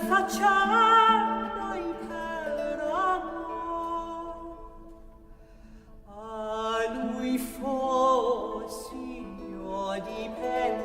facciano i per amor, a lui fossi io di pena.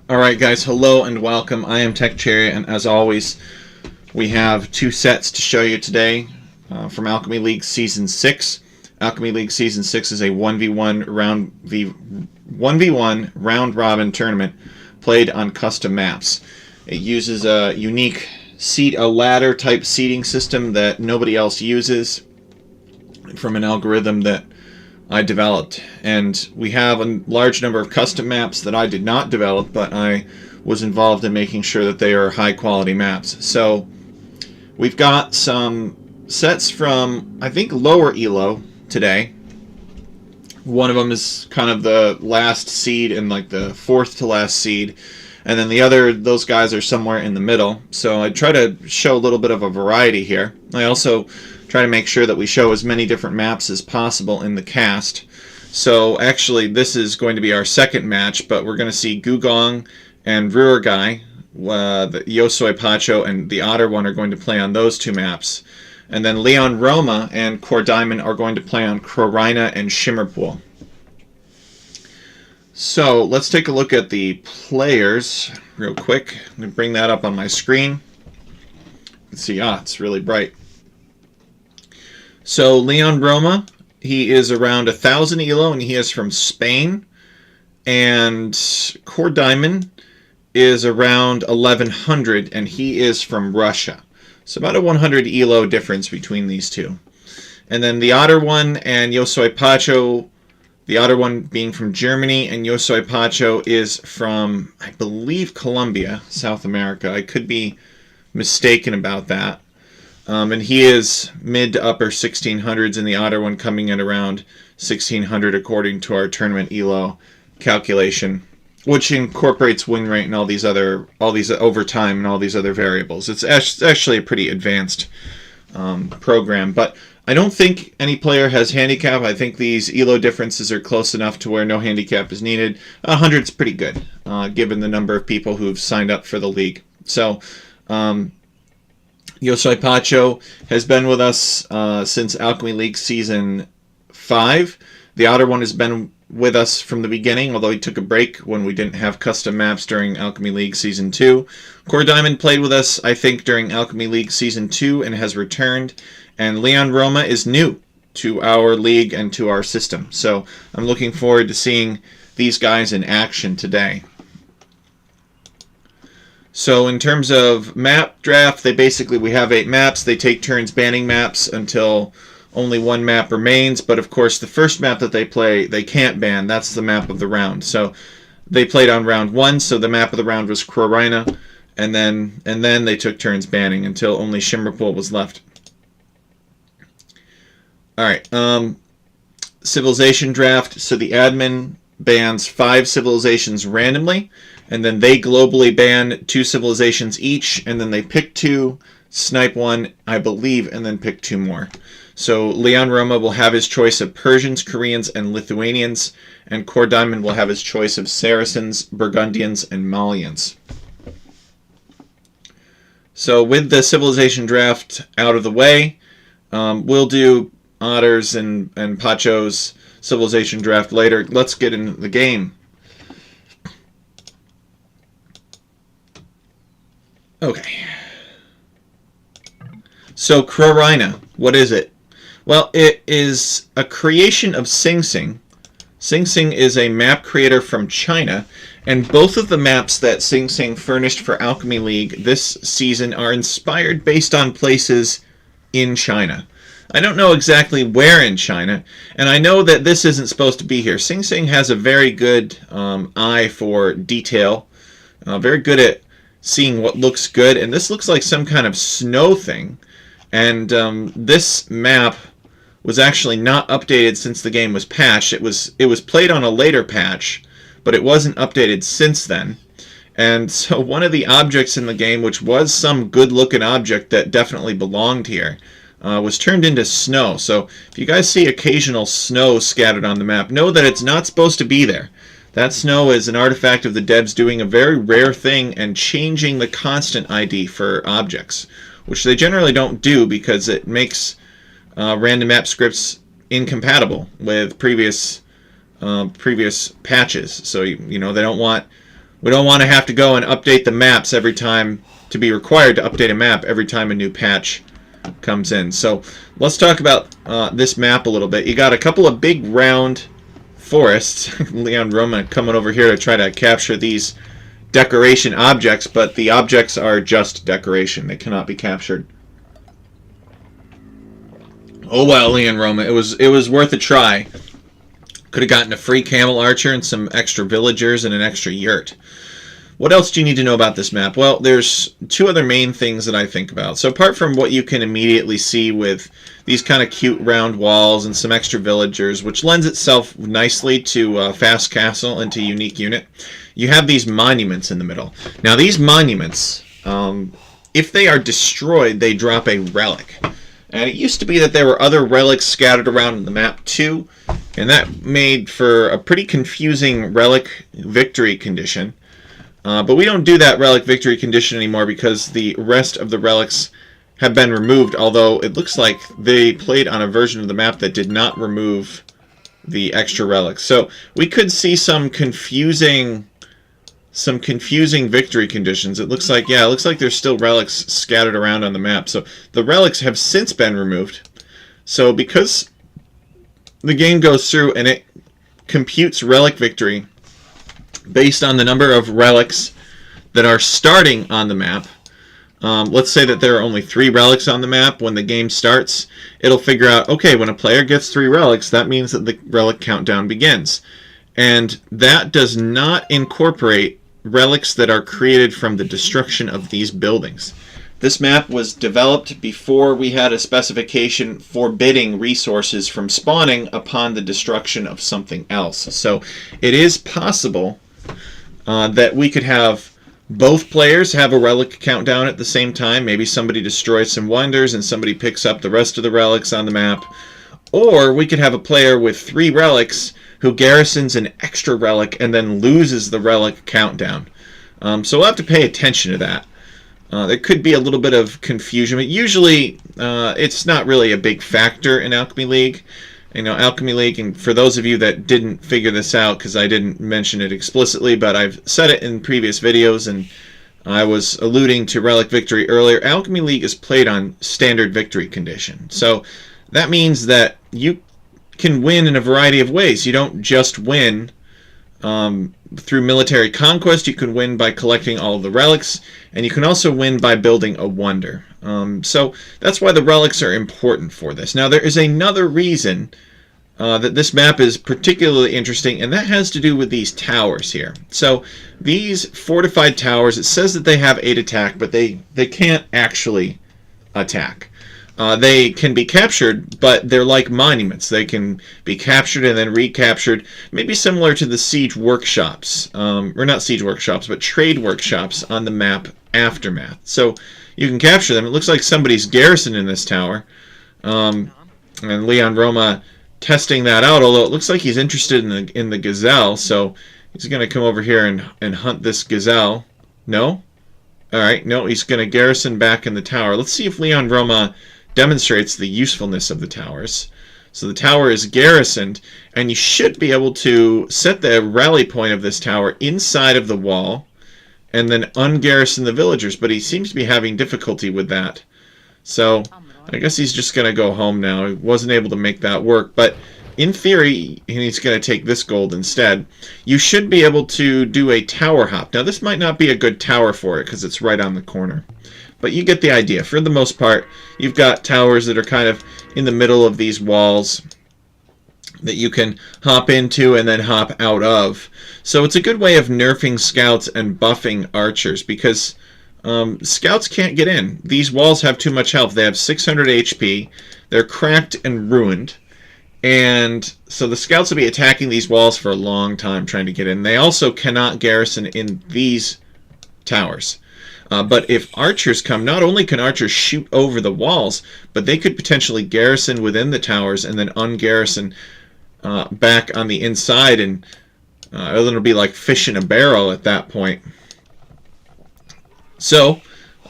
Alright guys, hello and welcome. I am TechChariot, and as always, we have two sets to show you today from Alchemy League Season 6. Alchemy League Season 6 is a 1v1 round robin tournament played on custom maps. It uses a unique ladder type seeding system that nobody else uses from an algorithm that I developed, and we have a large number of custom maps that I did not develop, but I was involved in making sure that they are high quality maps. So we've got some sets from, I think, lower elo today. One of them is kind of the last seed and like the fourth to last seed, and then those guys are somewhere in the middle. So I try to show a little bit of a variety here. I also try to make sure that we show as many different maps as possible in the cast. So actually this is going to be our second match, but we're going to see Gugong and Ruergai, the Yosoi Pacho and the Otter one are going to play on those two maps. And then Leon Roma and Core Diamond are going to play on Crorina and Shimmerpool. So let's take a look at the players real quick. Let me bring that up on my screen. Let's see, it's really bright. So Leon Roma, he is around 1,000 elo and he is from Spain. And Core Diamond is around 1,100 and he is from Russia. So about a 100 elo difference between these two. And then the Otter one and Yosoi Pacho, the Otter one being from Germany, and Yosoi Pacho is from, I believe, Colombia, South America. I could be mistaken about that. And he is mid to upper 1600s, and the Otter one coming in around 1600 according to our tournament elo calculation, which incorporates win rate and all these overtime and all these other variables. It's actually a pretty advanced program, but I don't think any player has handicap. I think these elo differences are close enough to where no handicap is needed. 100's pretty good, given the number of people who've signed up for the league. So, Yosoi Pacho has been with us since Alchemy League Season 5. The Otter one has been with us from the beginning, although he took a break when we didn't have custom maps during Alchemy League Season 2. Core Diamond played with us, I think, during Alchemy League Season 2 and has returned. And Leon Roma is new to our league and to our system. So I'm looking forward to seeing these guys in action today. So in terms of map draft, we have 8 maps. They take turns banning maps until only one map remains. But of course, the first map that they play, they can't ban. That's the map of the round. So they played on round 1. So the map of the round was Krorina. And then they took turns banning until only Shimmerpool was left. Alright, civilization draft. So the admin bans 5 civilizations randomly, and then they globally ban 2 civilizations each, and then they pick 2, snipe 1, I believe, and then pick 2 more. So Leon Roma will have his choice of Persians, Koreans, and Lithuanians, and Core Diamond will have his choice of Saracens, Burgundians, and Malians. So with the civilization draft out of the way, we'll do Otters and Pacho's civilization draft later. Let's get into the game. Okay. So Krorina, what is it? Well, it is a creation of Sing Sing. Sing Sing is a map creator from China, and both of the maps that Sing Sing furnished for Alchemy League this season are inspired based on places in China. I don't know exactly where in China, and I know that this isn't supposed to be here. Sing Sing has a very good eye for detail, very good at seeing what looks good, and this looks like some kind of snow thing. And this map was actually not updated since the game was patched. It was played on a later patch, but it wasn't updated since then. And so one of the objects in the game, which was some good-looking object that definitely belonged here, was turned into snow. So if you guys see occasional snow scattered on the map, know that it's not supposed to be there. That snow is an artifact of the devs doing a very rare thing and changing the constant ID for objects, which they generally don't do because it makes random map scripts incompatible with previous patches. So we don't want to have to go and update the maps every time, to be required to update a map every time a new patch comes in. So let's talk about this map a little bit. You got a couple of big round forests. Leon Roma coming over here to try to capture these decoration objects, but the objects are just decoration. They cannot be captured. Oh well, Leon Roma, it was worth a try. Could have gotten a free camel archer and some extra villagers and an extra yurt. What else do you need to know about this map? Well, there's 2 other main things that I think about. So apart from what you can immediately see with these kind of cute round walls and some extra villagers, which lends itself nicely to Fast Castle and to Unique Unit, you have these monuments in the middle. Now these monuments, if they are destroyed, they drop a relic. And it used to be that there were other relics scattered around the map too, and that made for a pretty confusing relic victory condition. But we don't do that relic victory condition anymore because the rest of the relics have been removed, although it looks like they played on a version of the map that did not remove the extra relics. So we could see some confusing victory conditions. It looks like there's still relics scattered around on the map. So the relics have since been removed. So because the game goes through and it computes relic victory based on the number of relics that are starting on the map, Let's say that there are only 3 relics on the map when the game starts. It'll figure out, okay, when a player gets 3 relics, that means that the relic countdown begins. And that does not incorporate relics that are created from the destruction of these buildings. This map was developed before we had a specification forbidding resources from spawning upon the destruction of something else. So it is possible that we could have both players have a relic countdown at the same time. Maybe somebody destroys some wonders and somebody picks up the rest of the relics on the map. Or we could have a player with 3 relics who garrisons an extra relic and then loses the relic countdown. So we'll have to pay attention to that. There could be a little bit of confusion, but usually it's not really a big factor in Alchemy League. You know, Alchemy League, and for those of you that didn't figure this out, because I didn't mention it explicitly, but I've said it in previous videos, and I was alluding to Relic Victory earlier, Alchemy League is played on standard victory condition. So that means that you can win in a variety of ways. You don't just win through military conquest. You can win by collecting all of the relics, and you can also win by building a wonder. So that's why the relics are important for this. Now, there is another reason that this map is particularly interesting, and that has to do with these towers here. So these fortified towers, it says that they have 8 attack, but they can't actually attack. They can be captured, but they're like monuments. They can be captured and then recaptured, maybe similar to the siege workshops, or not siege workshops, but trade workshops on the map Aftermath. So you can capture them. It looks like somebody's garrisoned in this tower, and Leon Roma testing that out, although it looks like he's interested in the gazelle, so he's going to come over here and hunt this gazelle. No? Alright, no, he's going to garrison back in the tower. Let's see if Leon Roma demonstrates the usefulness of the towers. So the tower is garrisoned, and you should be able to set the rally point of this tower inside of the wall and then ungarrison the villagers, but he seems to be having difficulty with that. So I guess he's just going to go home now. He wasn't able to make that work, but in theory, he's going to take this gold instead. You should be able to do a tower hop. Now, this might not be a good tower for it because it's right on the corner. But you get the idea. For the most part, you've got towers that are kind of in the middle of these walls that you can hop into and then hop out of. So it's a good way of nerfing scouts and buffing archers because scouts can't get in. These walls have too much health. They have 600 HP. They're cracked and ruined. And so the scouts will be attacking these walls for a long time trying to get in. They also cannot garrison in these towers. But if archers come, not only can archers shoot over the walls, but they could potentially garrison within the towers and then ungarrison back on the inside, and it'll be like fish in a barrel at that point. So,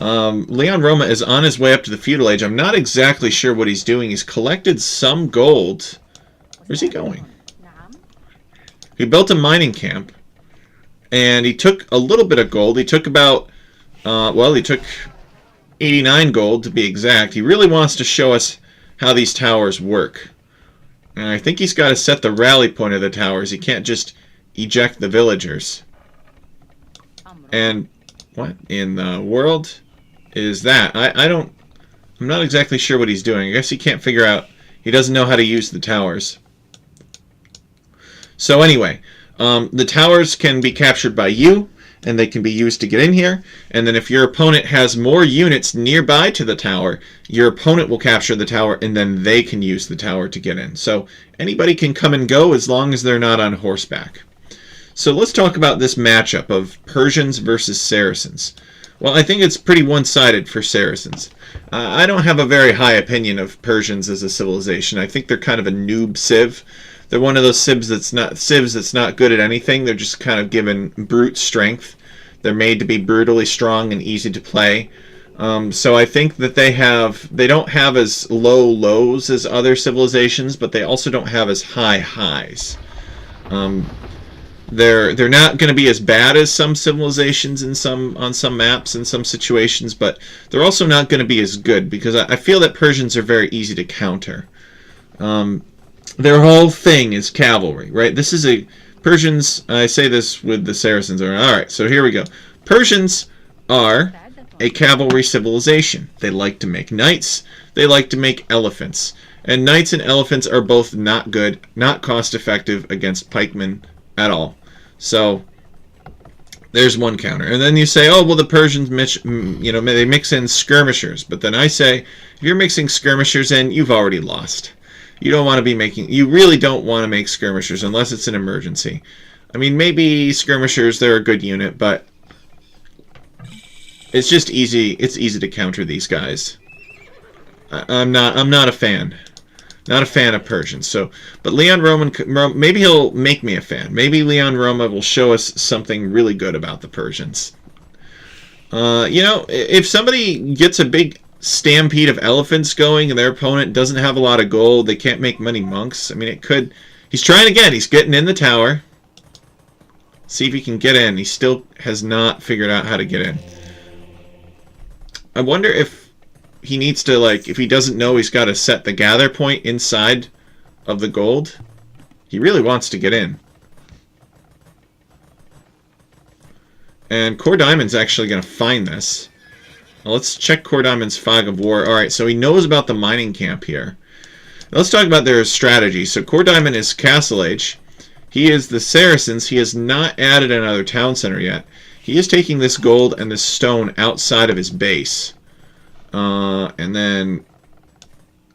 Leon Roma is on his way up to the feudal age. I'm not exactly sure what he's doing. He's collected some gold. Where's he going? He built a mining camp, and he took a little bit of gold. He took about... well, he took 89 gold to be exact. He really wants to show us how these towers work. And I think he's got to set the rally point of the towers. He can't just eject the villagers. And what in the world is that? I'm not exactly sure what he's doing. I guess he can't figure out. He doesn't know how to use the towers. So anyway, the towers can be captured by you, and they can be used to get in here. And then if your opponent has more units nearby to the tower, your opponent will capture the tower, and then they can use the tower to get in. So anybody can come and go as long as they're not on horseback. So let's talk about this matchup of Persians versus Saracens. Well, I think it's pretty one-sided for Saracens. I don't have a very high opinion of Persians as a civilization. I think they're kind of a noob civ. They're one of those civs that's not good at anything. They're just kind of given brute strength. They're made to be brutally strong and easy to play. So I think that they don't have as low lows as other civilizations, but they also don't have as high highs. They're not going to be as bad as some civilizations on some maps in some situations, but they're also not going to be as good because I feel that Persians are very easy to counter. Their whole thing is cavalry, right? This is Persians, I say this with the Saracens. Alright, so here we go. Persians are a cavalry civilization. They like to make knights. They like to make elephants. And knights and elephants are both not good, not cost effective against pikemen at all. So there's one counter. And then you say, oh, well, the Persians they mix in skirmishers. But then I say, if you're mixing skirmishers in, you've already lost. You really don't want to make skirmishers unless it's an emergency. I mean, maybe skirmishers, they're a good unit, but it's just easy. It's easy to counter these guys. I'm not a fan. Not a fan of Persians. So, but Leon Roman, maybe he'll make me a fan. Maybe Leon Roma will show us something really good about the Persians. If somebody gets a big stampede of elephants going and their opponent doesn't have a lot of gold, they can't make many monks. I mean, it could. He's trying again. He's getting in the tower. See if he can get in. He still has not figured out how to get in. I wonder if he needs to, if he doesn't know he's got to set the gather point inside of the gold. He really wants to get in. And Core Diamond's actually going to find this. Well, let's check Core Diamond's Fog of War. Alright, so he knows about the mining camp here. Now let's talk about their strategy. So Core Diamond is Castle Age. He is the Saracens. He has not added another town center yet. He is taking this gold and this stone outside of his base. And then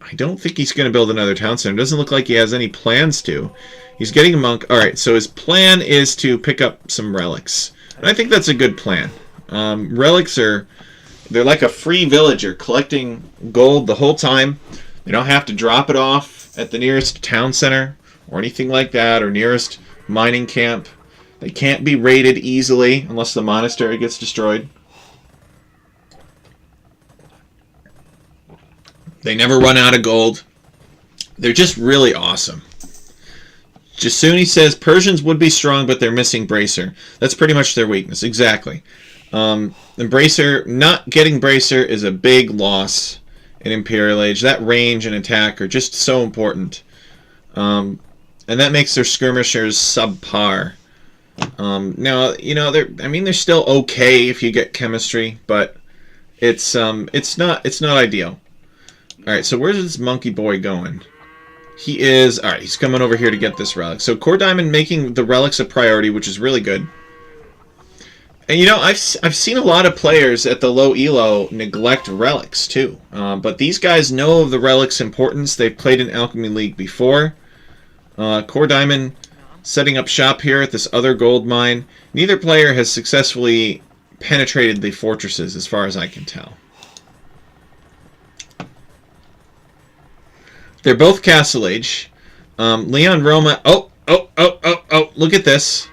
I don't think he's going to build another town center. It doesn't look like he has any plans to. He's getting a monk. Alright, so his plan is to pick up some relics. And I think that's a good plan. Relics they're like a free villager collecting gold the whole time. They don't have to drop it off at the nearest town center or anything like that, or nearest mining camp. They can't be raided easily unless the monastery gets destroyed. They never run out of gold. They're just really awesome. Jasuni says Persians would be strong, but they're missing Bracer. That's pretty much their weakness. Exactly. And Bracer, not getting Bracer is a big loss in Imperial Age. That range and attack are just so important. And that makes their skirmishers subpar. Now, they're still okay if you get chemistry, but it's not ideal. All right, so where's this monkey boy going? He is all right. He's coming over here to get this relic. So Core Diamond making the relics a priority, which is really good. And I've seen a lot of players at the low elo neglect relics too. But these guys know of the relics' importance. They've played in Alchemy League before. Core Diamond setting up shop here at this other gold mine. Neither player has successfully penetrated the fortresses, as far as I can tell. They're both Castle Age. Leon Roma. Oh! Look at this.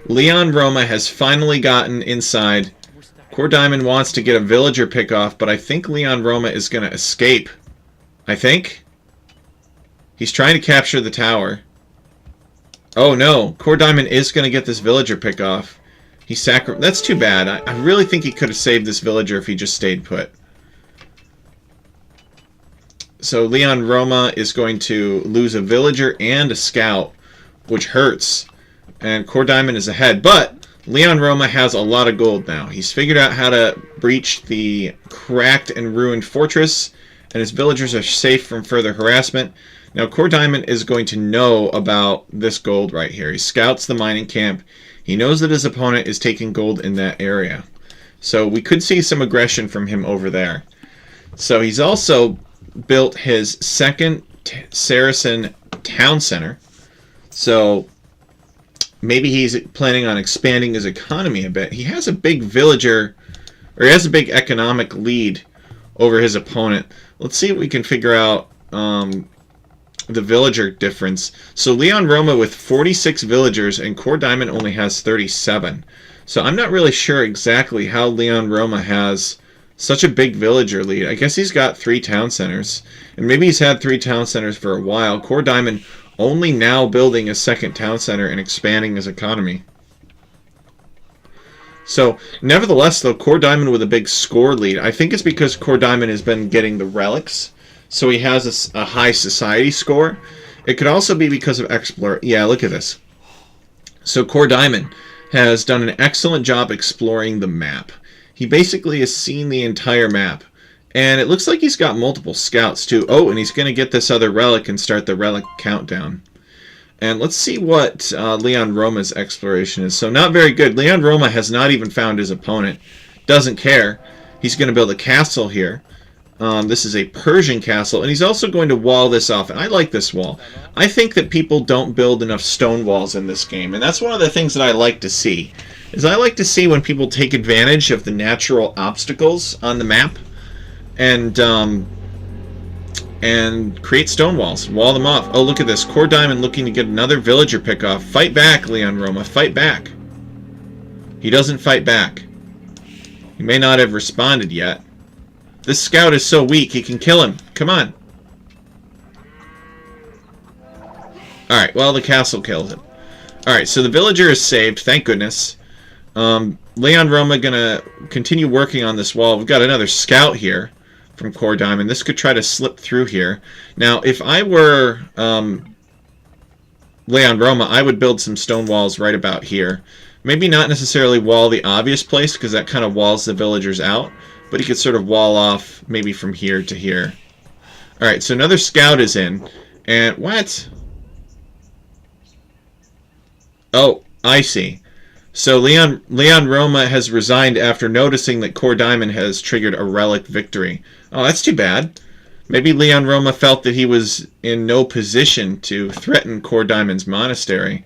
Leon Roma has finally gotten inside. Core Diamond wants to get a villager pick-off, but I think Leon Roma is going to escape. I think. He's trying to capture the tower. Oh no, Core Diamond is going to get this villager pick-off. That's too bad. I really think he could have saved this villager if he just stayed put. So Leon Roma is going to lose a villager and a scout, which hurts. And Core Diamond is ahead. But Leon Roma has a lot of gold now. He's figured out how to breach the cracked and ruined fortress, and his villagers are safe from further harassment. Now Core Diamond is going to know about this gold right here. He scouts the mining camp. He knows that his opponent is taking gold in that area. So we could see some aggression from him over there. So he's also built his second Saracen town center. So maybe he's planning on expanding his economy a bit. He has a big villager, or he has a big economic lead over his opponent. Let's see if we can figure out the villager difference. So Leon Roma with 46 villagers and Core Diamond only has 37. So I'm not really sure exactly how Leon Roma has such a big villager lead. I guess he's got 3 town centers. And maybe he's had 3 town centers for a while. Core Diamond only now building a second town center and expanding his economy. So, nevertheless, though, Core Diamond with a big score lead. I think it's because Core Diamond has been getting the relics. So he has a high society score. It could also be because of Explorer. Yeah, look at this. So Core Diamond has done an excellent job exploring the map. He basically has seen the entire map. And it looks like he's got multiple scouts too. Oh, and he's going to get this other relic and start the relic countdown. And let's see what Leon Roma's exploration is. So not very good. Leon Roma has not even found his opponent. Doesn't care. He's going to build a castle here. This is a Persian castle, and he's also going to wall this off. And I like this wall. I think that people don't build enough stone walls in this game, and that's one of the things that I like to see. Is I like to see when people take advantage of the natural obstacles on the map and create stone walls, wall them off. Oh, look at this. Core Diamond looking to get another villager pick off. Fight back, Leon Roma. Fight back. He doesn't fight back. He may not have responded yet. This scout is so weak, he can kill him. Come on. Alright, well, the castle kills him. Alright, so the villager is saved, thank goodness. Leon Roma gonna continue working on this wall. We've got another scout here from Core Diamond. This could try to slip through here. Now, if I were Leon Roma, I would build some stone walls right about here. Maybe not necessarily wall the obvious place, because that kind of walls the villagers out. But he could sort of wall off maybe from here to here. Alright, so another scout is in. And what? Oh, I see. So Leon Roma has resigned after noticing that Core Diamond has triggered a relic victory. Oh, that's too bad. Maybe Leon Roma felt that he was in no position to threaten Core Diamond's monastery.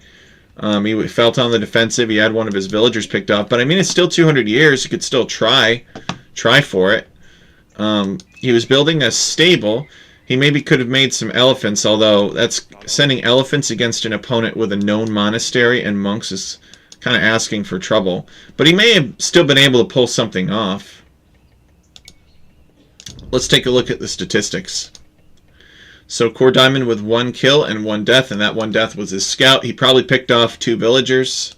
He felt on the defensive. He had one of his villagers picked off. But I mean, it's still 200 years. He could still try for it. He was building a stable. He maybe could have made some elephants, although that's sending elephants against an opponent with a known monastery and monks is kind of asking for trouble. But he may have still been able to pull something off. Let's take a look at the statistics. So Core Diamond with 1 kill and 1 death, and that 1 death was his scout. He probably picked off 2 villagers.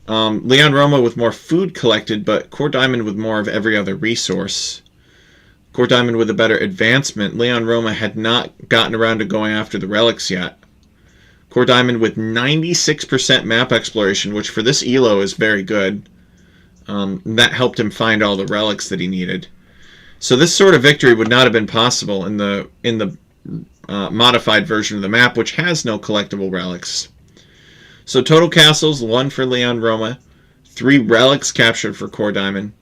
Leon Roma with more food collected, but Core Diamond with more of every other resource. Core Diamond with a better advancement. Leon Roma had not gotten around to going after the relics yet. Core Diamond with 96% map exploration, which for this ELO is very good. That helped him find all the relics that he needed. So this sort of victory would not have been possible in the modified version of the map, which has no collectible relics. So total castles, 1 for Leon Roma, 3 relics captured for Core Diamond.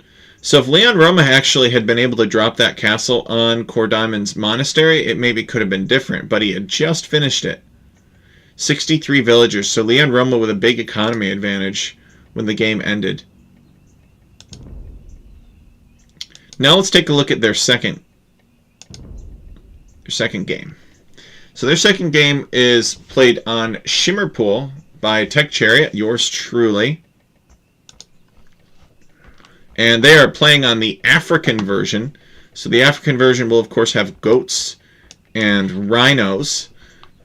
So if Leon Roma actually had been able to drop that castle on Core Diamond's monastery, it maybe could have been different, but he had just finished it. 63 villagers, so Leon Roma with a big economy advantage when the game ended. Now let's take a look at their second game. So their second game is played on Shimmerpool by TechChariot, yours truly. And they are playing on the African version. So the African version will, of course, have goats and rhinos.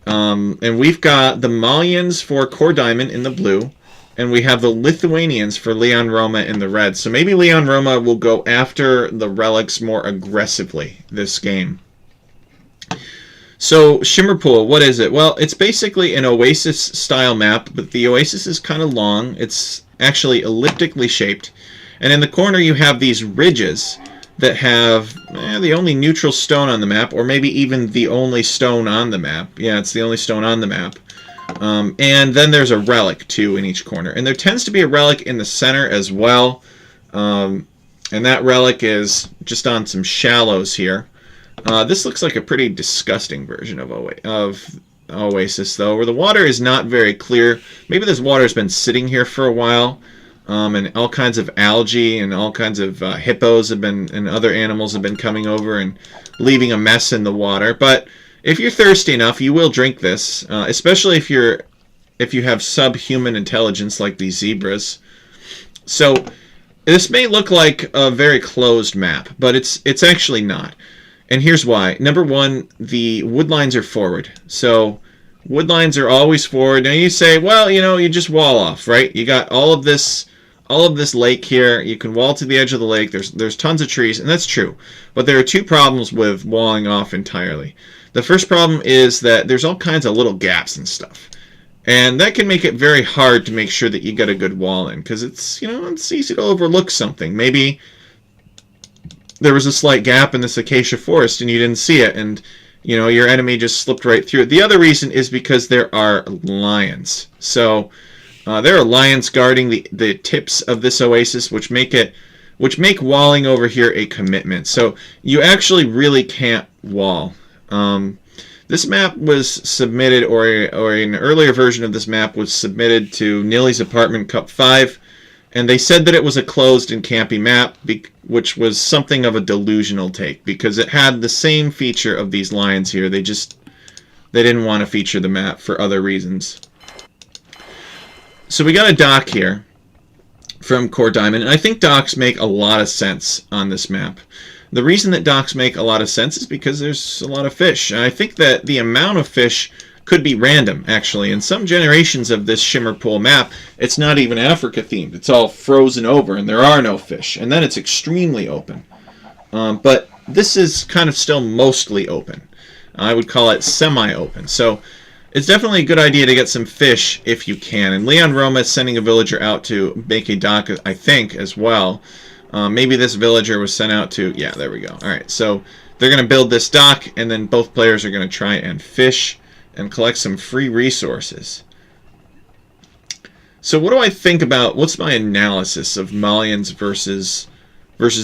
And we've got the Malians for Core Diamond in the blue. And we have the Lithuanians for Leon Roma in the red. So maybe Leon Roma will go after the relics more aggressively this game. So Shimmerpool, what is it? Well, it's basically an Oasis-style map, but the Oasis is kind of long. It's actually elliptically shaped. And in the corner you have these ridges that have the only neutral stone on the map, or maybe even the only stone on the map. Yeah, it's the only stone on the map. And then there's a relic, too, in each corner. And there tends to be a relic in the center as well. And that relic is just on some shallows here. This looks like a pretty disgusting version of Oasis, though, where the water is not very clear. Maybe this water's been sitting here for a while. And all kinds of algae and all kinds of hippos have been, and other animals have been coming over and leaving a mess in the water. But if you're thirsty enough, you will drink this, especially if you have subhuman intelligence like these zebras. So this may look like a very closed map, but it's actually not. And here's why. Number one, the wood lines are forward. So wood lines are always forward. Now you say, well, you just wall off, right? You got all of this lake here. You can wall to the edge of the lake. There's tons of trees, and that's true. But there are 2 problems with walling off entirely. The first problem is that there's all kinds of little gaps and stuff. And that can make it very hard to make sure that you get a good wall in, because it's, it's easy to overlook something. Maybe there was a slight gap in this acacia forest and you didn't see it, and your enemy just slipped right through it. The other reason is because there are lions. So there are lions guarding the tips of this oasis, which make walling over here a commitment. So you actually really can't wall. This map was submitted, or an earlier version of this map was submitted to Nilly's Apartment Cup 5, and they said that it was a closed and campy map, which was something of a delusional take, because it had the same feature of these lions here. They didn't want to feature the map for other reasons. So we got a dock here from Core Diamond, and I think docks make a lot of sense on this map. The reason that docks make a lot of sense is because there's a lot of fish. And I think that the amount of fish could be random, actually. In some generations of this Shimmer Pool map, it's not even Africa themed. It's all frozen over and there are no fish. And then it's extremely open. But this is kind of still mostly open. I would call it semi-open. So it's definitely a good idea to get some fish if you can. And Leon Roma is sending a villager out to make a dock, I think, as well. Maybe this villager was sent out to... Yeah, there we go. Alright, so they're going to build this dock, and then both players are going to try and fish and collect some free resources. So what do I think about... What's my analysis of Malians versus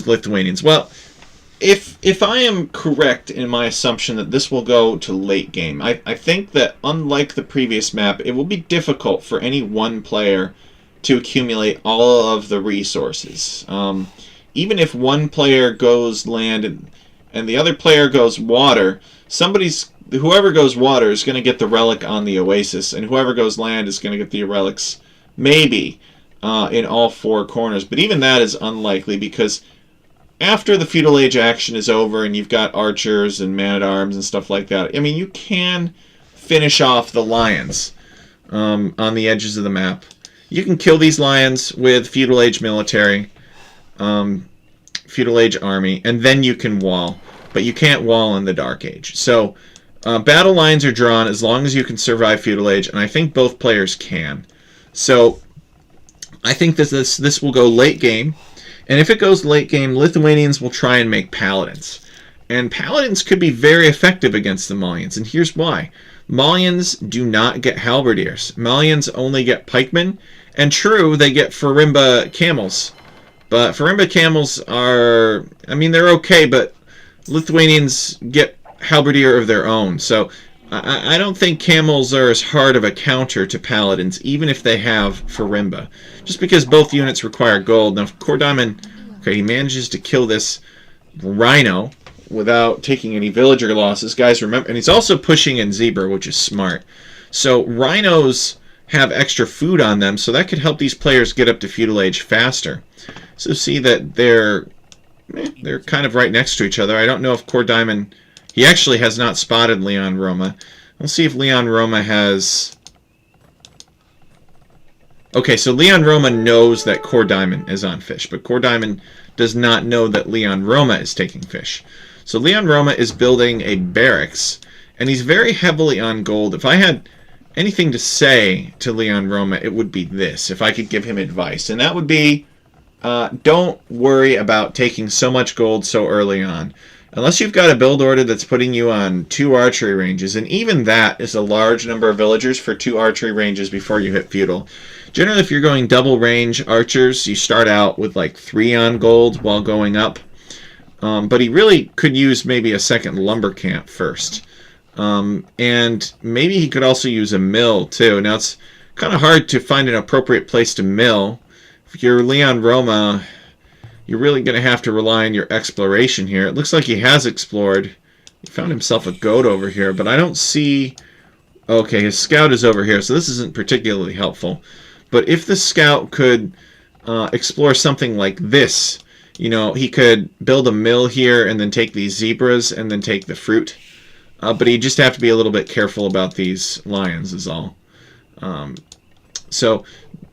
Lithuanians? Well, if I am correct in my assumption that this will go to late game, I think that unlike the previous map, it will be difficult for any one player to accumulate all of the resources. Even if one player goes land and the other player goes water, whoever goes water is going to get the relic on the oasis, and whoever goes land is going to get the relics maybe in all four corners. But even that is unlikely, because after the feudal age action is over and you've got archers and man-at-arms and stuff like that, I mean, you can finish off the lions on the edges of the map. You can kill these lions with feudal age military, feudal age army, and then you can wall. But you can't wall in the Dark Age. So battle lines are drawn as long as you can survive feudal age, and I think both players can. So I think this will go late game, and if it goes late game, Lithuanians will try and make paladins. And paladins could be very effective against the Malians, and here's why. Malians do not get halberdiers. Malians only get pikemen, and true, they get Farimba camels. But Farimba camels are, I mean, they're okay, but Lithuanians get halberdier of their own. So I don't think camels are as hard of a counter to paladins, even if they have Farimba. Just because both units require gold. Now, Core Diamond, okay, he manages to kill this rhino without taking any villager losses. Guys, remember, and he's also pushing in zebra, which is smart. So rhinos have extra food on them, so that could help these players get up to feudal age faster. So see that they're kind of right next to each other. I don't know if Core Diamond... He actually has not spotted Leon Roma. We'll see if Leon Roma has... Okay, so Leon Roma knows that Core Diamond is on fish, but Core Diamond does not know that Leon Roma is taking fish. So Leon Roma is building a barracks, and he's very heavily on gold. If I had anything to say to Leon Roma, it would be this, if I could give him advice. And that would be, don't worry about taking so much gold so early on. Unless you've got a build order that's putting you on 2 archery ranges, and even that is a large number of villagers for 2 archery ranges before you hit feudal. Generally, if you're going double range archers, you start out with like 3 on gold while going up. But he really could use maybe a second lumber camp first. And maybe he could also use a mill too. Now, it's kind of hard to find an appropriate place to mill. If you're Leon Roma, you're really going to have to rely on your exploration here. It looks like he has explored. He found himself a goat over here, but I don't see... Okay, his scout is over here, so this isn't particularly helpful. But if the scout could explore something like this, you know, he could build a mill here and then take these zebras and then take the fruit. But he'd just have to be a little bit careful about these lions is all. So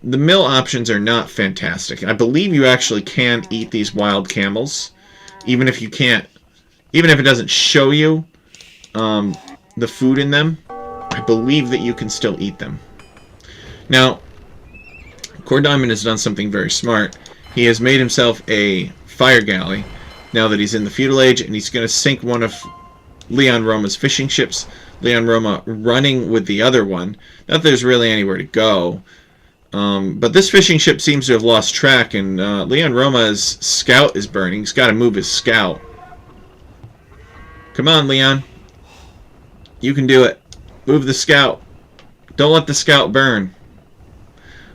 the mill options are not fantastic. I believe you actually can eat these wild camels, even if you can't, even if it doesn't show you the food in them. I believe that you can still eat them. Now, Core Diamond has done something very smart. He has made himself a fire galley now that he's in the feudal age, and he's going to sink one of Leon Roma's fishing ships. Leon Roma running with the other one. Not that there's really anywhere to go. But this fishing ship seems to have lost track, and Leon Roma's scout is burning. He's got to move his scout. Come on, Leon. You can do it. Move the scout. Don't let the scout burn.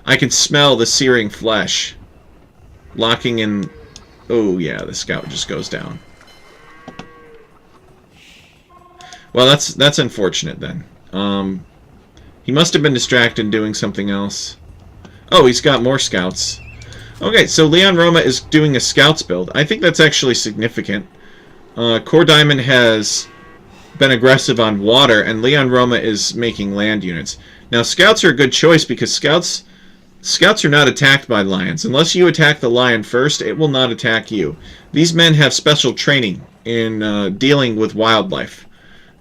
I can smell the searing flesh. Locking in... Oh, yeah, the scout just goes down. Well, that's unfortunate, then. He must have been distracted doing something else. Oh, he's got more scouts. Okay, so Leon Roma is doing a scouts build. I think that's actually significant. Core Diamond has been aggressive on water, and Leon Roma is making land units. Now, scouts are a good choice because scouts are not attacked by lions. Unless you attack the lion first, it will not attack you. These men have special training in dealing with wildlife.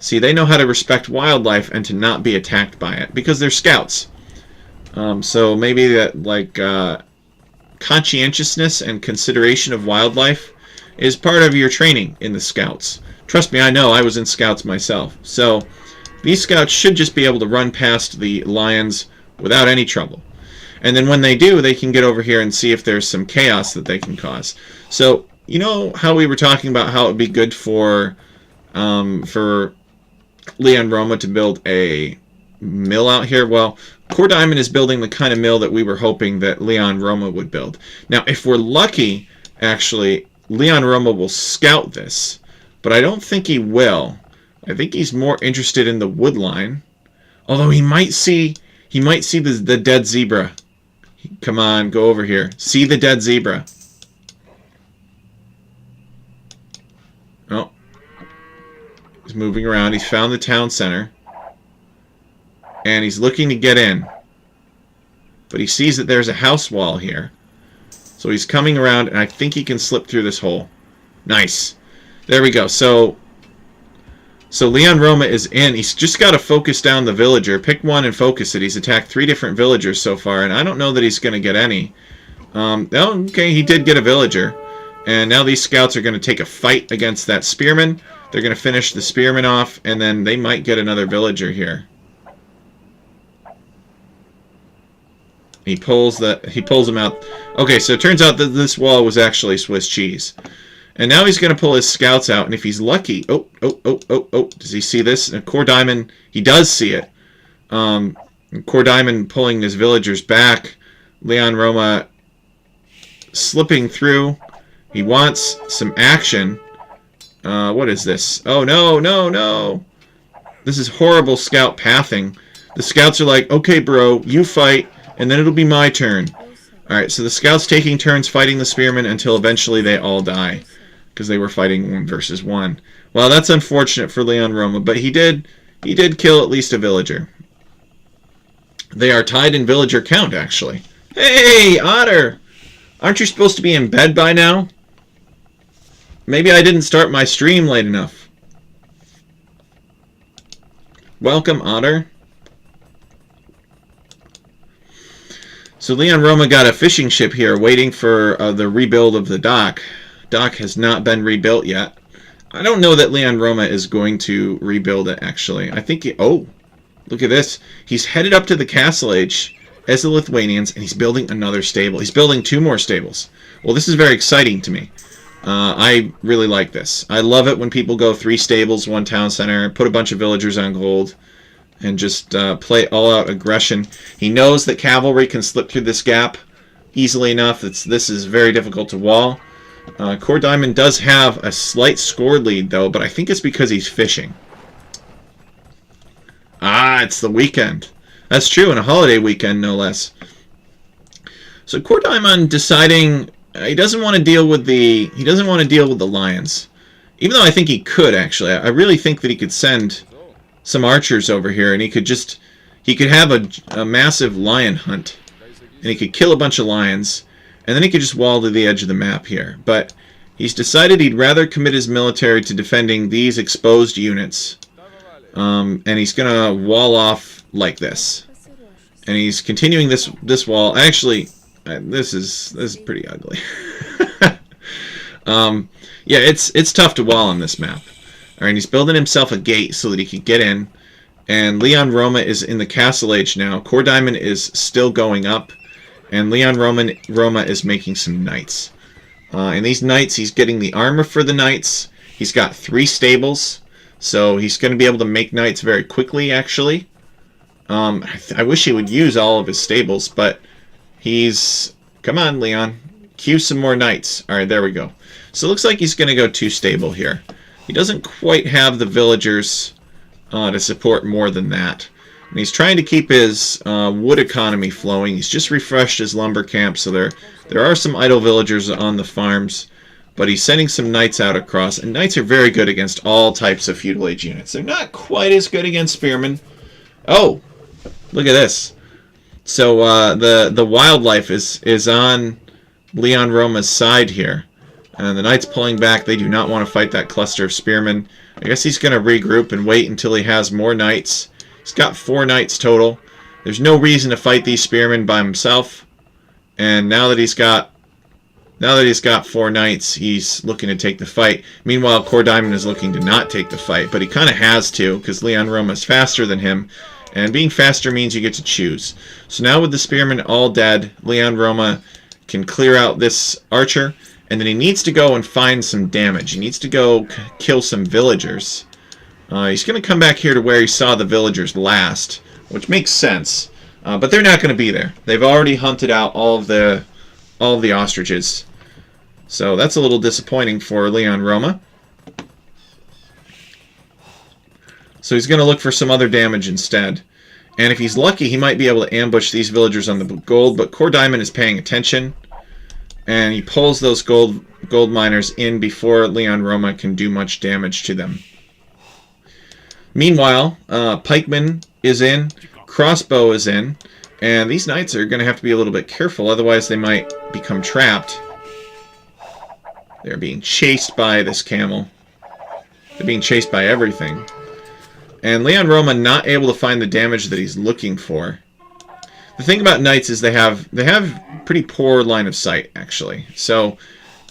See, they know how to respect wildlife and to not be attacked by it because they're scouts. So maybe that, like, conscientiousness and consideration of wildlife is part of your training in the scouts. Trust me, I know. I was in scouts myself. So these scouts should just be able to run past the lions without any trouble. And then when they do, they can get over here and see if there's some chaos that they can cause. So, you know how we were talking about how it would be good for Leon Roma to build a mill out here? Well, Core Diamond is building the kind of mill that we were hoping that Leon Roma would build. Now, if we're lucky, actually, Leon Roma will scout this, but I don't think he will. I think he's more interested in the wood line, although he might see the dead zebra. Come on, go over here. See the dead zebra. Oh. He's moving around. He's found the town center. And he's looking to get in. But he sees that there's a house wall here. So he's coming around, and I think he can slip through this hole. Nice. There we go. So Leon Roma is in. He's just got to focus down the villager. Pick one and focus it. He's attacked 3 different villagers so far, and I don't know that he's going to get any. Okay, he did get a villager. And now these scouts are going to take a fight against that spearman. They're going to finish the spearman off, and then they might get another villager here. He pulls him out. Okay, so it turns out that this wall was actually Swiss cheese. And now he's going to pull his scouts out, and if he's lucky... Oh. Does he see this? Core Diamond, he does see it. Core Diamond pulling his villagers back. Leon Roma slipping through. He wants some action. What is this? Oh, no. This is horrible scout pathing. The scouts are like, okay, bro, you fight, and then it'll be my turn. Alright, so the scouts taking turns fighting the spearmen until eventually they all die. Because they were fighting 1 versus 1. Well, that's unfortunate for Leon Roma, but he did kill at least a villager. They are tied in villager count, actually. Hey, Otter! Aren't you supposed to be in bed by now? Maybe I didn't start my stream late enough. Welcome, Otter. So Leon Roma got a fishing ship here waiting for the rebuild of the dock. Dock has not been rebuilt yet. I don't know that Leon Roma is going to rebuild it, actually. I think oh, look at this. He's headed up to the Castle Age as the Lithuanians, and he's building another stable. He's building 2 more stables. Well, this is very exciting to me. I really like this. I love it when people go 3 stables, 1 town center, put a bunch of villagers on gold, and just play all-out aggression. He knows that cavalry can slip through this gap easily enough. This is very difficult to wall. Core Diamond does have a slight score lead, though, but I think it's because he's fishing. Ah, it's the weekend. That's true, and a holiday weekend, no less. So Core Diamond deciding he doesn't want to deal with the lions, even though I think he could actually. I really think that he could send some archers over here, and he could have a massive lion hunt, and he could kill a bunch of lions. And then he could just wall to the edge of the map here. But he's decided he'd rather commit his military to defending these exposed units. And he's going to wall off like this. And he's continuing this wall. Actually, this is pretty ugly. Yeah, it's tough to wall on this map. All right, he's building himself a gate so that he can get in. And Leon Roma is in the Castle Age now. Core Diamond is still going up. And Leon Roma is making some knights. And these knights, he's getting the armor for the knights. He's got 3 stables. So he's going to be able to make knights very quickly, actually. I wish he would use all of his stables, but he's... Come on, Leon. Cue some more knights. Alright, there we go. So it looks like he's going to go 2 stable here. He doesn't quite have the villagers to support more than that. And he's trying to keep his wood economy flowing. He's just refreshed his lumber camp, so there are some idle villagers on the farms. But he's sending some knights out across. And knights are very good against all types of feudal age units. They're not quite as good against spearmen. Oh, look at this. So the wildlife is on Leon Roma's side here. And the knights pulling back. They do not want to fight that cluster of spearmen. I guess he's going to regroup and wait until he has more knights. He's got 4 knights total. There's no reason to fight these spearmen by himself. And now that he's got 4 knights, he's looking to take the fight. Meanwhile, Core Diamond is looking to not take the fight, but he kind of has to because Leon Roma is faster than him. And being faster means you get to choose. So now with the spearmen all dead, Leon Roma can clear out this archer. And then he needs to go and find some damage. He needs to go kill some villagers. He's going to come back here to where he saw the villagers last, which makes sense. But they're not going to be there. They've already hunted out all of the ostriches. So that's a little disappointing for Leon Roma. So he's going to look for some other damage instead. And if he's lucky, he might be able to ambush these villagers on the gold. But Core Diamond is paying attention. And he pulls those gold miners in before Leon Roma can do much damage to them. Meanwhile, pikeman is in, crossbow is in, and these knights are going to have to be a little bit careful, otherwise they might become trapped. They're being chased by this camel. They're being chased by everything. And Leon Roma not able to find the damage that he's looking for. The thing about knights is they have pretty poor line of sight, actually. So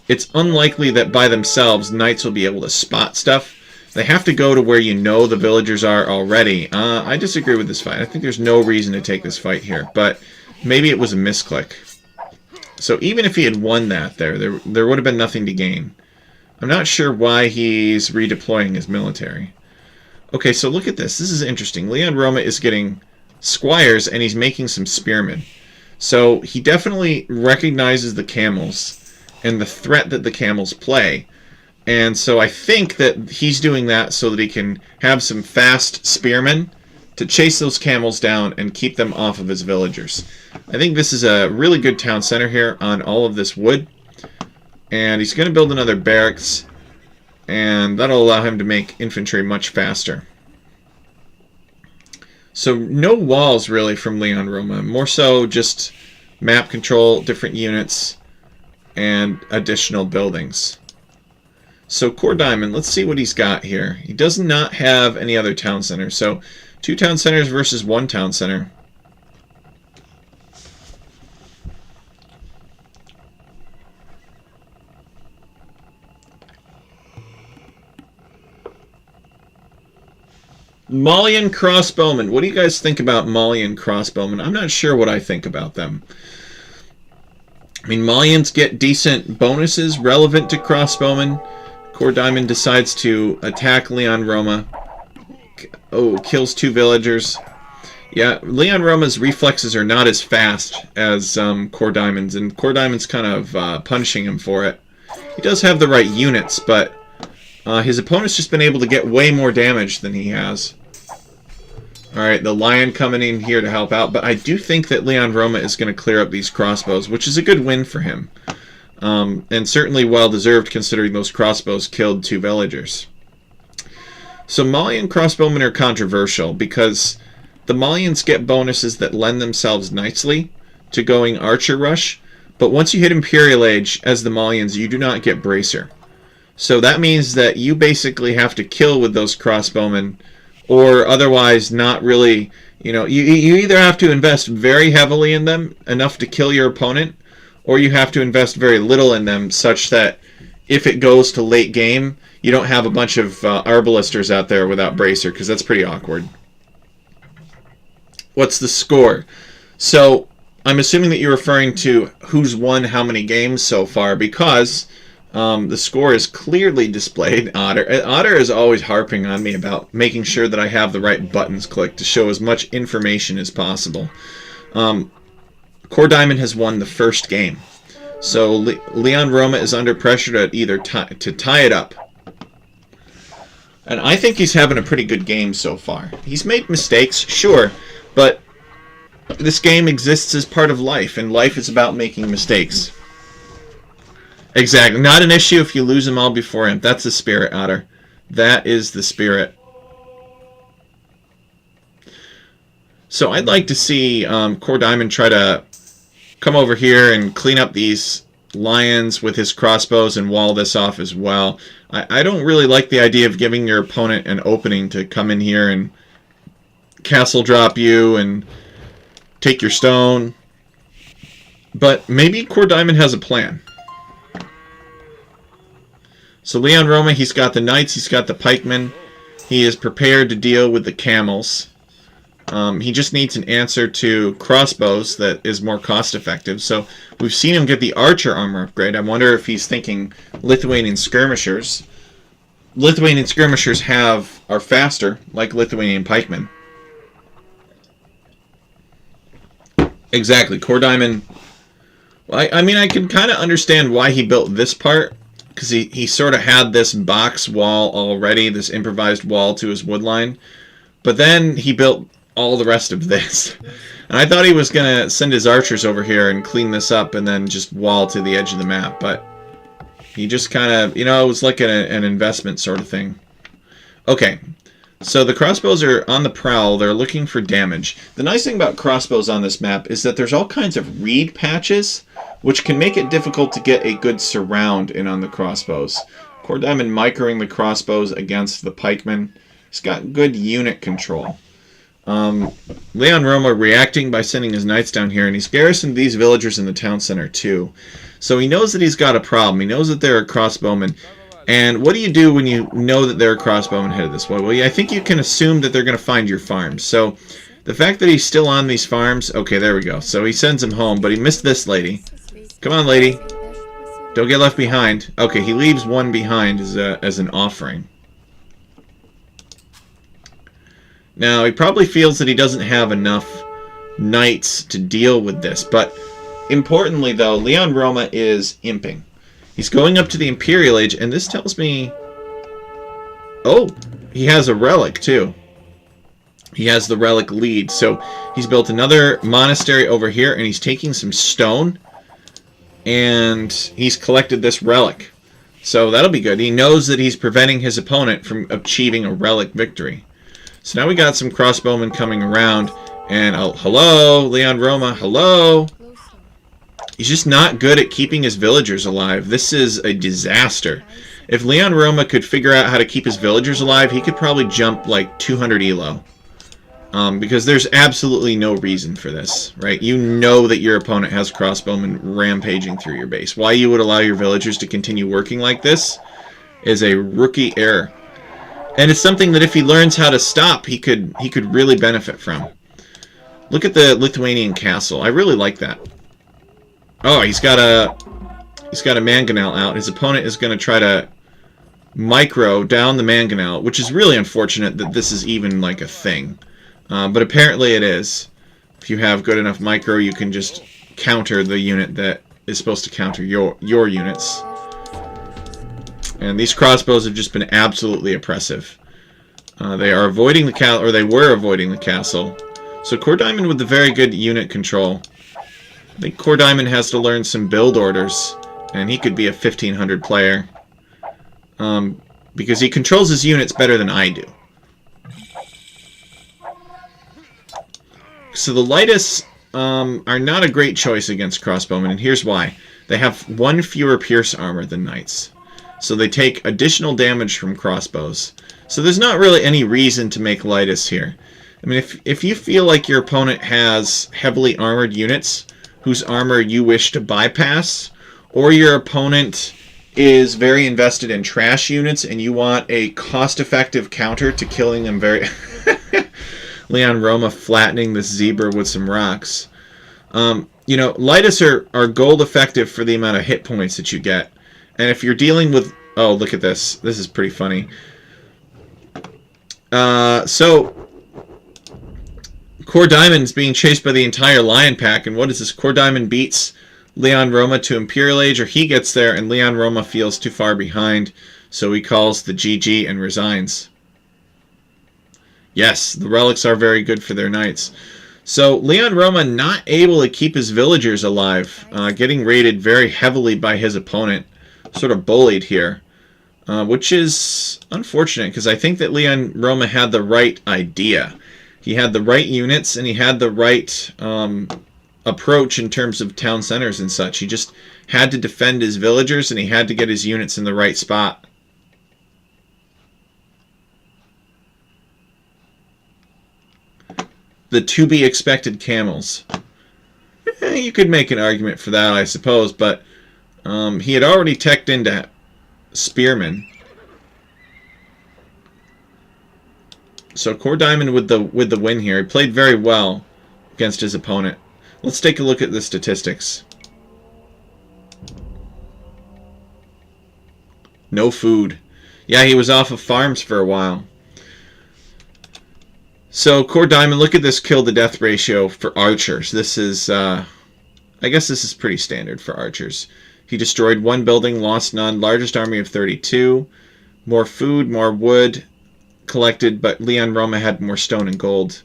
it's unlikely that by themselves knights will be able to spot stuff. They have to go to where you know the villagers are already. I disagree with this fight. I think there's no reason to take this fight here, but maybe it was a misclick. So even if he had won that there would have been nothing to gain. I'm not sure why he's redeploying his military. Okay, so look at this. This is interesting. Leon Roma is getting squires, and he's making some spearmen. So he definitely recognizes the camels and the threat that the camels play. And so I think that he's doing that so that he can have some fast spearmen to chase those camels down and keep them off of his villagers. I think this is a really good town center here on all of this wood. And he's going to build another barracks, and that'll allow him to make infantry much faster. So no walls really from Leon Roma, more so just map control, different units, and additional buildings. So Core Diamond, let's see what he's got here. He does not have any other town centers, so 2 town centers versus 1 town center. Malian crossbowmen. What do you guys think about Malian crossbowmen? I'm not sure what I think about them. I mean, Malians get decent bonuses relevant to crossbowmen. Core Diamond decides to attack Leon Roma. Oh, kills 2 villagers. Yeah, Leon Roma's reflexes are not as fast as Core Diamond's, and Core Diamond's kind of punishing him for it. He does have the right units, but his opponent's just been able to get way more damage than he has. Alright, the lion coming in here to help out, but I do think that Leon Roma is going to clear up these crossbows, which is a good win for him. And certainly well-deserved considering those crossbows killed 2 villagers. So Malian crossbowmen are controversial because the Malians get bonuses that lend themselves nicely to going Archer Rush, but once you hit Imperial Age as the Malians, you do not get Bracer. So that means that you basically have to kill with those crossbowmen, or otherwise not really. You either have to invest very heavily in them, enough to kill your opponent, or you have to invest very little in them, such that if it goes to late game, you don't have a bunch of Arbalisters out there without Bracer, because that's pretty awkward. What's the score? So, I'm assuming that you're referring to who's won how many games so far, because the score is clearly displayed. Otter is always harping on me about making sure that I have the right buttons clicked to show as much information as possible. Core Diamond has won the first game. So Leon Roma is under pressure to either to tie it up. And I think he's having a pretty good game so far. He's made mistakes, sure, but this game exists as part of life, and life is about making mistakes. Exactly. Not an issue if you lose them all before him. That's the spirit, Otter. That is the spirit. So I'd like to see Core Diamond try to come over here and clean up these lions with his crossbows and wall this off as well. I don't really like the idea of giving your opponent an opening to come in here and castle drop you and take your stone. But maybe Core Diamond has a plan. So Leon Roma, he's got the knights, he's got the pikemen. He is prepared to deal with the camels. He just needs an answer to crossbows that is more cost effective. So we've seen him get the archer armor upgrade. I wonder if he's thinking Lithuanian skirmishers. Lithuanian skirmishers are faster, like Lithuanian pikemen. Exactly. Core Diamond. I mean, I can kind of understand why he built this part, because he sort of had this box wall already, this improvised wall to his wood line. But then he built all the rest of this. And I thought he was going to send his archers over here and clean this up and then just wall to the edge of the map. But he just kind of, it was like an investment sort of thing. Okay, so the crossbows are on the prowl. They're looking for damage. The nice thing about crossbows on this map is that there's all kinds of reed patches, which can make it difficult to get a good surround in on the crossbows. Core Diamond microing the crossbows against the pikemen. He's got good unit control. Leon Roma reacting by sending his knights down here, and he's garrisoned these villagers in the town center too. So he knows that he's got a problem. He knows that there are crossbowmen. And what do you do when you know that there are crossbowmen headed this way? Well, I think you can assume that they're going to find your farms. So the fact that he's still on these farms, okay, there we go. So he sends them home, but he missed this lady. Come on, lady. Don't get left behind. Okay, he leaves one behind as an offering. Now, he probably feels that he doesn't have enough knights to deal with this. But importantly, though, Leon Roma is imping. He's going up to the Imperial Age, and this tells me... Oh, he has a relic, too. He has the relic lead. So he's built another monastery over here, and he's taking some stone. And he's collected this relic. So that'll be good. He knows that he's preventing his opponent from achieving a relic victory. So now we got some crossbowmen coming around. And, hello, Leon Roma, hello. He's just not good at keeping his villagers alive. This is a disaster. If Leon Roma could figure out how to keep his villagers alive, he could probably jump like 200 elo. Because there's absolutely no reason for this, right? You know that your opponent has crossbowmen rampaging through your base. Why you would allow your villagers to continue working like this is a rookie error. And it's something that if he learns how to stop, he could really benefit from. Look at the Lithuanian castle. I really like that. Oh, he's got a mangonel out. His opponent is going to try to micro down the mangonel, which is really unfortunate that this is even like a thing. But apparently it is. If you have good enough micro, you can just counter the unit that is supposed to counter your units. And these crossbows have just been absolutely oppressive. They are avoiding the castle, or they were avoiding the castle. So Core Diamond with the very good unit control. I think Core Diamond has to learn some build orders, and he could be a 1500 player. Because he controls his units better than I do. So the Lightus are not a great choice against crossbowmen, and here's why. They have one fewer pierce armor than knights. So they take additional damage from crossbows. So there's not really any reason to make Lightus here. I mean, if you feel like your opponent has heavily armored units whose armor you wish to bypass, or your opponent is very invested in trash units and you want a cost-effective counter to killing them very... Leon Roma flattening this zebra with some rocks. You know, Lightus are gold effective for the amount of hit points that you get. And if you're dealing with... Oh, look at this. This is pretty funny. So, Core Diamond's being chased by the entire Lion Pack. And what is this? Core Diamond beats Leon Roma to Imperial Age, or he gets there and Leon Roma feels too far behind. So he calls the GG and resigns. Yes, the relics are very good for their knights. So Leon Roma not able to keep his villagers alive, getting raided very heavily by his opponent. Sort of bullied here, which is unfortunate because I think that Leon Roma had the right idea. He had the right units and he had the right approach in terms of town centers and such. He just had to defend his villagers and he had to get his units in the right spot. The to-be-expected camels. You could make an argument for that, I suppose, but he had already teched into spearmen. So Core Diamond with the win here. He played very well against his opponent. Let's take a look at the statistics. No food. Yeah, he was off of farms for a while. So, Core Diamond, look at this kill-to-death ratio for archers. This is, I guess this is pretty standard for archers. He destroyed one building, lost none, largest army of 32. More food, more wood collected, but Leon Roma had more stone and gold.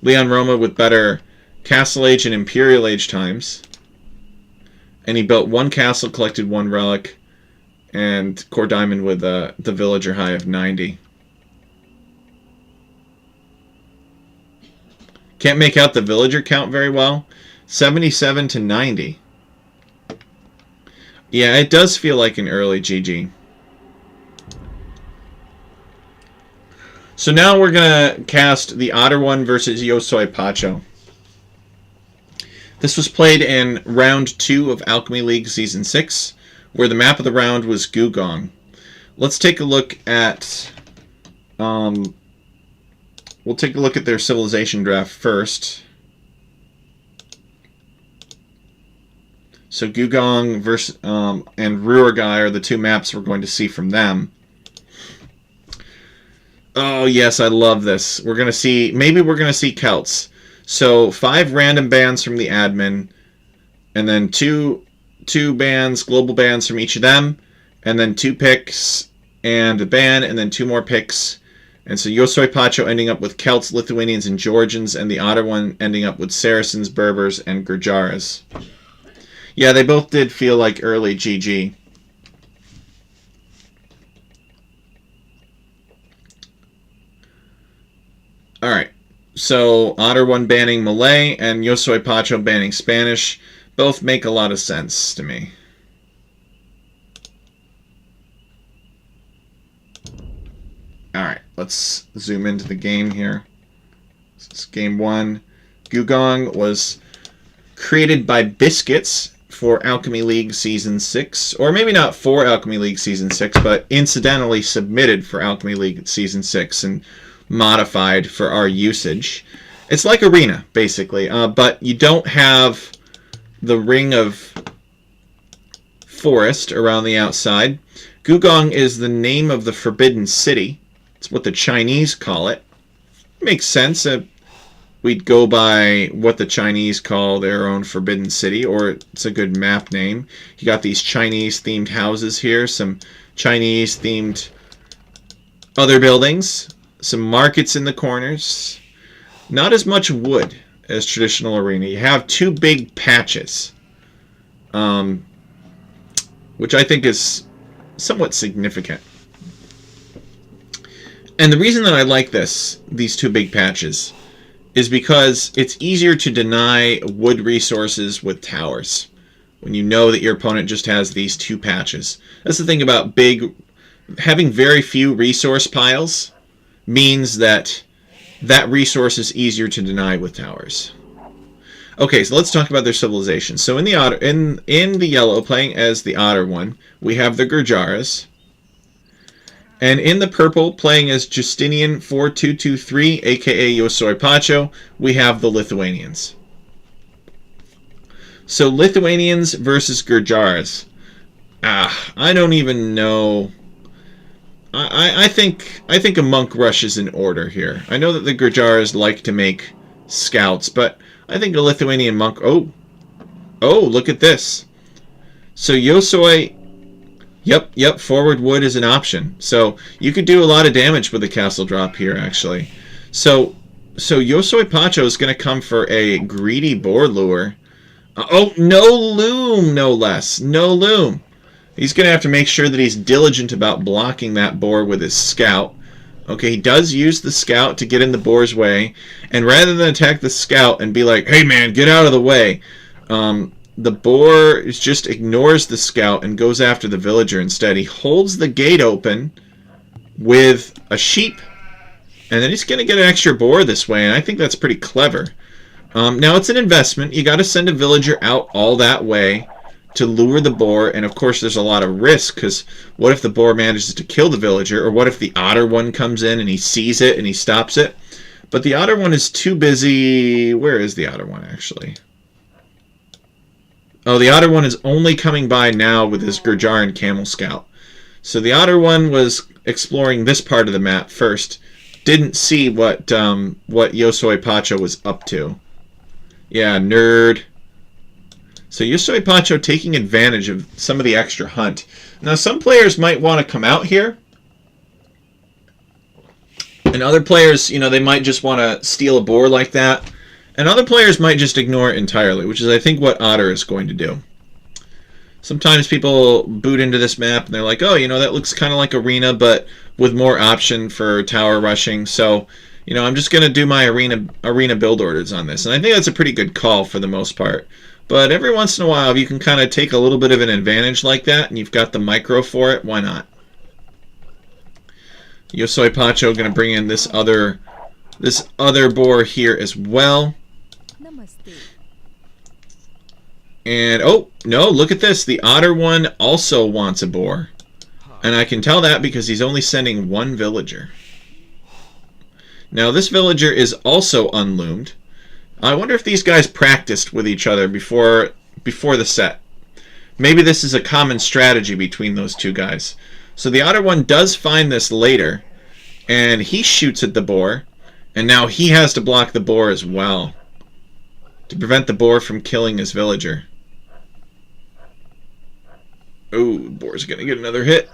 Leon Roma with better Castle Age and Imperial Age times. And he built one castle, collected one relic, and Core Diamond with the villager high of 90. Can't make out the villager count very well. 77 to 90. Yeah, it does feel like an early GG. So now we're going to cast the Otter One versus Yosoi Pacho. This was played in Round 2 of Alchemy League Season 6, where the map of the round was Gugong. Let's take a look at... We'll take a look at their civilization draft first. So Gugong versus, and Ruergai are the two maps we're going to see from them. Oh yes, I love this. We're going to see, maybe we're going to see Celts. So 5 random bands from the admin, and then two bands, global bands from each of them, and then 2 picks and a band, and then 2 more picks. And so Yosoi Pacho ending up with Celts, Lithuanians, and Georgians, and the Otter One ending up with Saracens, Berbers, and Gurjaras. Yeah, they both did feel like early GG. Alright, so Otter One banning Malay and Yosoi Pacho banning Spanish both make a lot of sense to me. Alright, let's zoom into the game here. This is game 1. Gugong was created by Biscuits for Alchemy League Season 6. Or maybe not for Alchemy League Season 6, but incidentally submitted for Alchemy League Season 6 and modified for our usage. It's like Arena, basically, but you don't have the ring of forest around the outside. Gugong is the name of the Forbidden City. It's what the Chinese call it. Makes sense. We'd go by what the Chinese call their own Forbidden City, or it's a good map name. You got these Chinese-themed houses here, some Chinese-themed other buildings, some markets in the corners. Not as much wood as traditional Arena. You have 2 big patches, which I think is somewhat significant. And the reason that I like these 2 big patches, is because it's easier to deny wood resources with towers. when you know that your opponent just has these 2 patches. That's the thing about having very few resource piles means that that resource is easier to deny with towers. Okay, so let's talk about their civilization. So in the yellow, playing as the otter one, we have the Gurjaras. And in the purple, playing as Justinian 4223, aka Yosoi Pacho, we have the Lithuanians. So Lithuanians versus Gurjaras. I don't even know. I think a monk rush is in order here. I know that the Gurjaras like to make scouts, but I think a Lithuanian monk... Oh, look at this. So Yosoi... Yep, forward wood is an option. So you could do a lot of damage with a castle drop here, actually. So Yosoi Pacho is going to come for a greedy boar lure. No loom, no less. No loom. He's going to have to make sure that he's diligent about blocking that boar with his scout. Okay, he does use the scout to get in the boar's way. And rather than attack the scout and be like, hey man, get out of the way, the boar just ignores the scout and goes after the villager instead. He holds the gate open with a sheep. And then he's going to get an extra boar this way, and I think that's pretty clever. Now, it's an investment. You got to send a villager out all that way to lure the boar, and of course there's a lot of risk, because what if the boar manages to kill the villager, or what if the otter one comes in and he sees it and he stops it? But the otter one is too busy... Where is the otter one, actually? Oh, the otter one is only coming by now with his Gurjaran camel scout. So the otter one was exploring this part of the map first. Didn't see what Yosoi Pacho was up to. Yeah, nerd. So Yosoi Pacho taking advantage of some of the extra hunt. Now, some players might want to come out here. And other players, they might just want to steal a boar like that. And other players might just ignore it entirely, which is, I think, what Otter is going to do. Sometimes people boot into this map and they're like, oh, that looks kind of like Arena, but with more option for tower rushing. So, I'm just going to do my arena build orders on this. And I think that's a pretty good call for the most part. But every once in a while, if you can kind of take a little bit of an advantage like that, and you've got the micro for it, why not? Yosoi Pacho going to bring in this other boar here as well. And, oh, no, look at this. The otter one also wants a boar. And I can tell that because he's only sending one villager. Now, this villager is also unloomed. I wonder if these guys practiced with each other before the set. Maybe this is a common strategy between those two guys. So the otter one does find this later, and he shoots at the boar, and now he has to block the boar as well to prevent the boar from killing his villager. Oh, the boar's going to get another hit.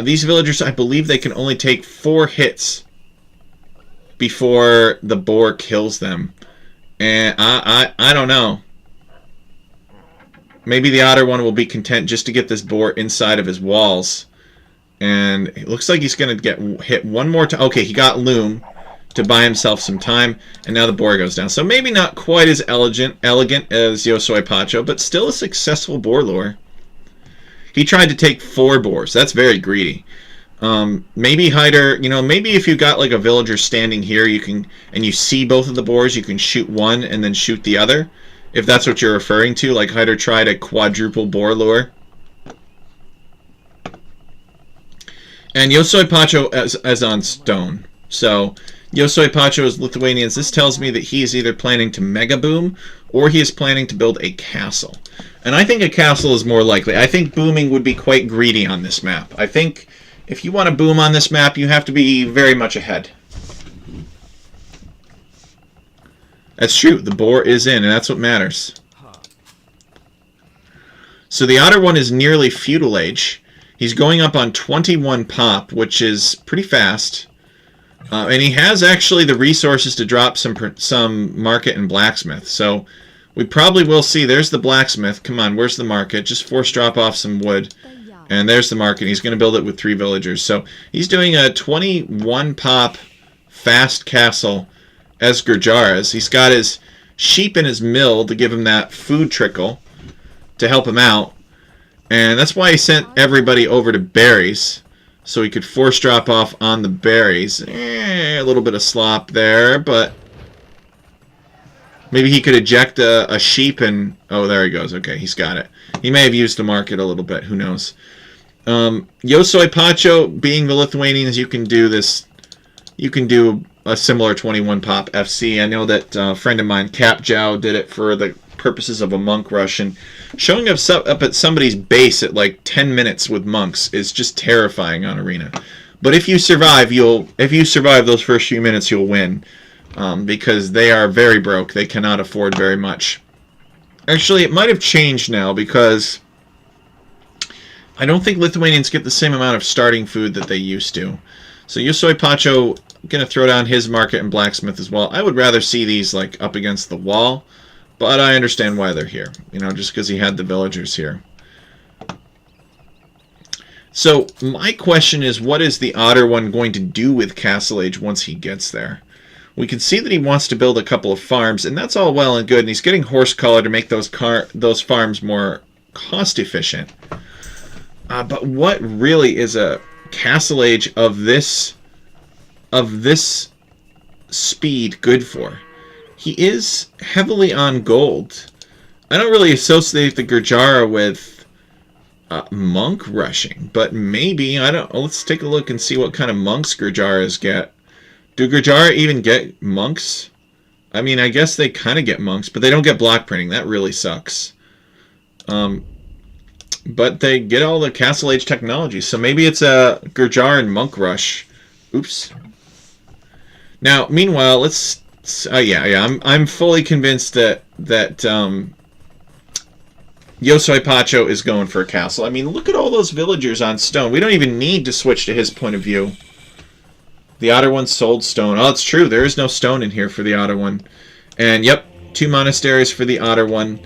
These villagers, I believe they can only take 4 hits before the boar kills them. And I don't know. Maybe the otter one will be content just to get this boar inside of his walls. And it looks like he's going to get hit one more time. Okay, he got loom to buy himself some time, and now the boar goes down. So maybe not quite as elegant as Yosoi Pacho, but still a successful boar lure. He tried to take 4 boars. That's very greedy. Maybe Hyder, maybe if you got like a villager standing here, and you see both of the boars, you can shoot one and then shoot the other. If that's what you're referring to, like Hyder tried a quadruple boar lure. And Yosoi Pacho as on stone. So Yosoi Pacho is Lithuanians. This tells me that he is either planning to mega boom or he is planning to build a castle. And I think a castle is more likely. I think booming would be quite greedy on this map. I think if you want to boom on this map, you have to be very much ahead. That's true. The boar is in, and that's what matters. So the otter one is nearly feudal age. He's going up on 21 pop, which is pretty fast. And he has actually the resources to drop some market and blacksmith. So we probably will see. There's the blacksmith. Come on, where's the market? Just force drop off some wood. And there's the market. He's going to build it with 3 villagers. So he's doing a 21 pop fast castle as Gurjaras. He's got his sheep in his mill to give him that food trickle. to help him out. And that's why he sent everybody over to berries, so he could force drop off on the berries. A little bit of slop there, but maybe he could eject a sheep and... Oh, there he goes. Okay, he's got it. He may have used the market a little bit. Who knows? Yosoi Pacho, being the Lithuanians, you can do this. You can do a similar 21 pop FC. I know that a friend of mine, Cap Jow, did it for the purposes of a monk rush, and showing up at somebody's base at like 10 minutes with monks is just terrifying on Arena. But if you survive, those first few minutes, you'll win, because they are very broke. They cannot afford very much. Actually, it might have changed now, because I don't think Lithuanians get the same amount of starting food that they used to. So Yosoi Pacho going to throw down his market and blacksmith as well. I would rather see these like up against the wall, but I understand why they're here. You know, just because he had the villagers here. So my question is, what is the Otter one going to do with Castle Age once he gets there? We can see that he wants to build a couple of farms, and that's all well and good. And he's getting horse color to make those farms more cost efficient. But what really is a Castle Age of this speed good for? He is heavily on gold. I don't really associate the Gurjara with monk rushing, but maybe, I don't. Let's take a look and see what kind of monks Gurjaras get. Do Gurjara even get monks? I mean, I guess they kind of get monks, but they don't get block printing. That really sucks. But they get all the Castle Age technology, so maybe it's a Gurjaran monk rush. Oops. Now, meanwhile, let's. I'm fully convinced that Yosoi Pacho is going for a castle. I mean, look at all those villagers on stone. We don't even need to switch to his point of view. The Otter one sold stone. Oh, it's true. There is no stone in here for the Otter one. And, yep, 2 monasteries for the Otter one.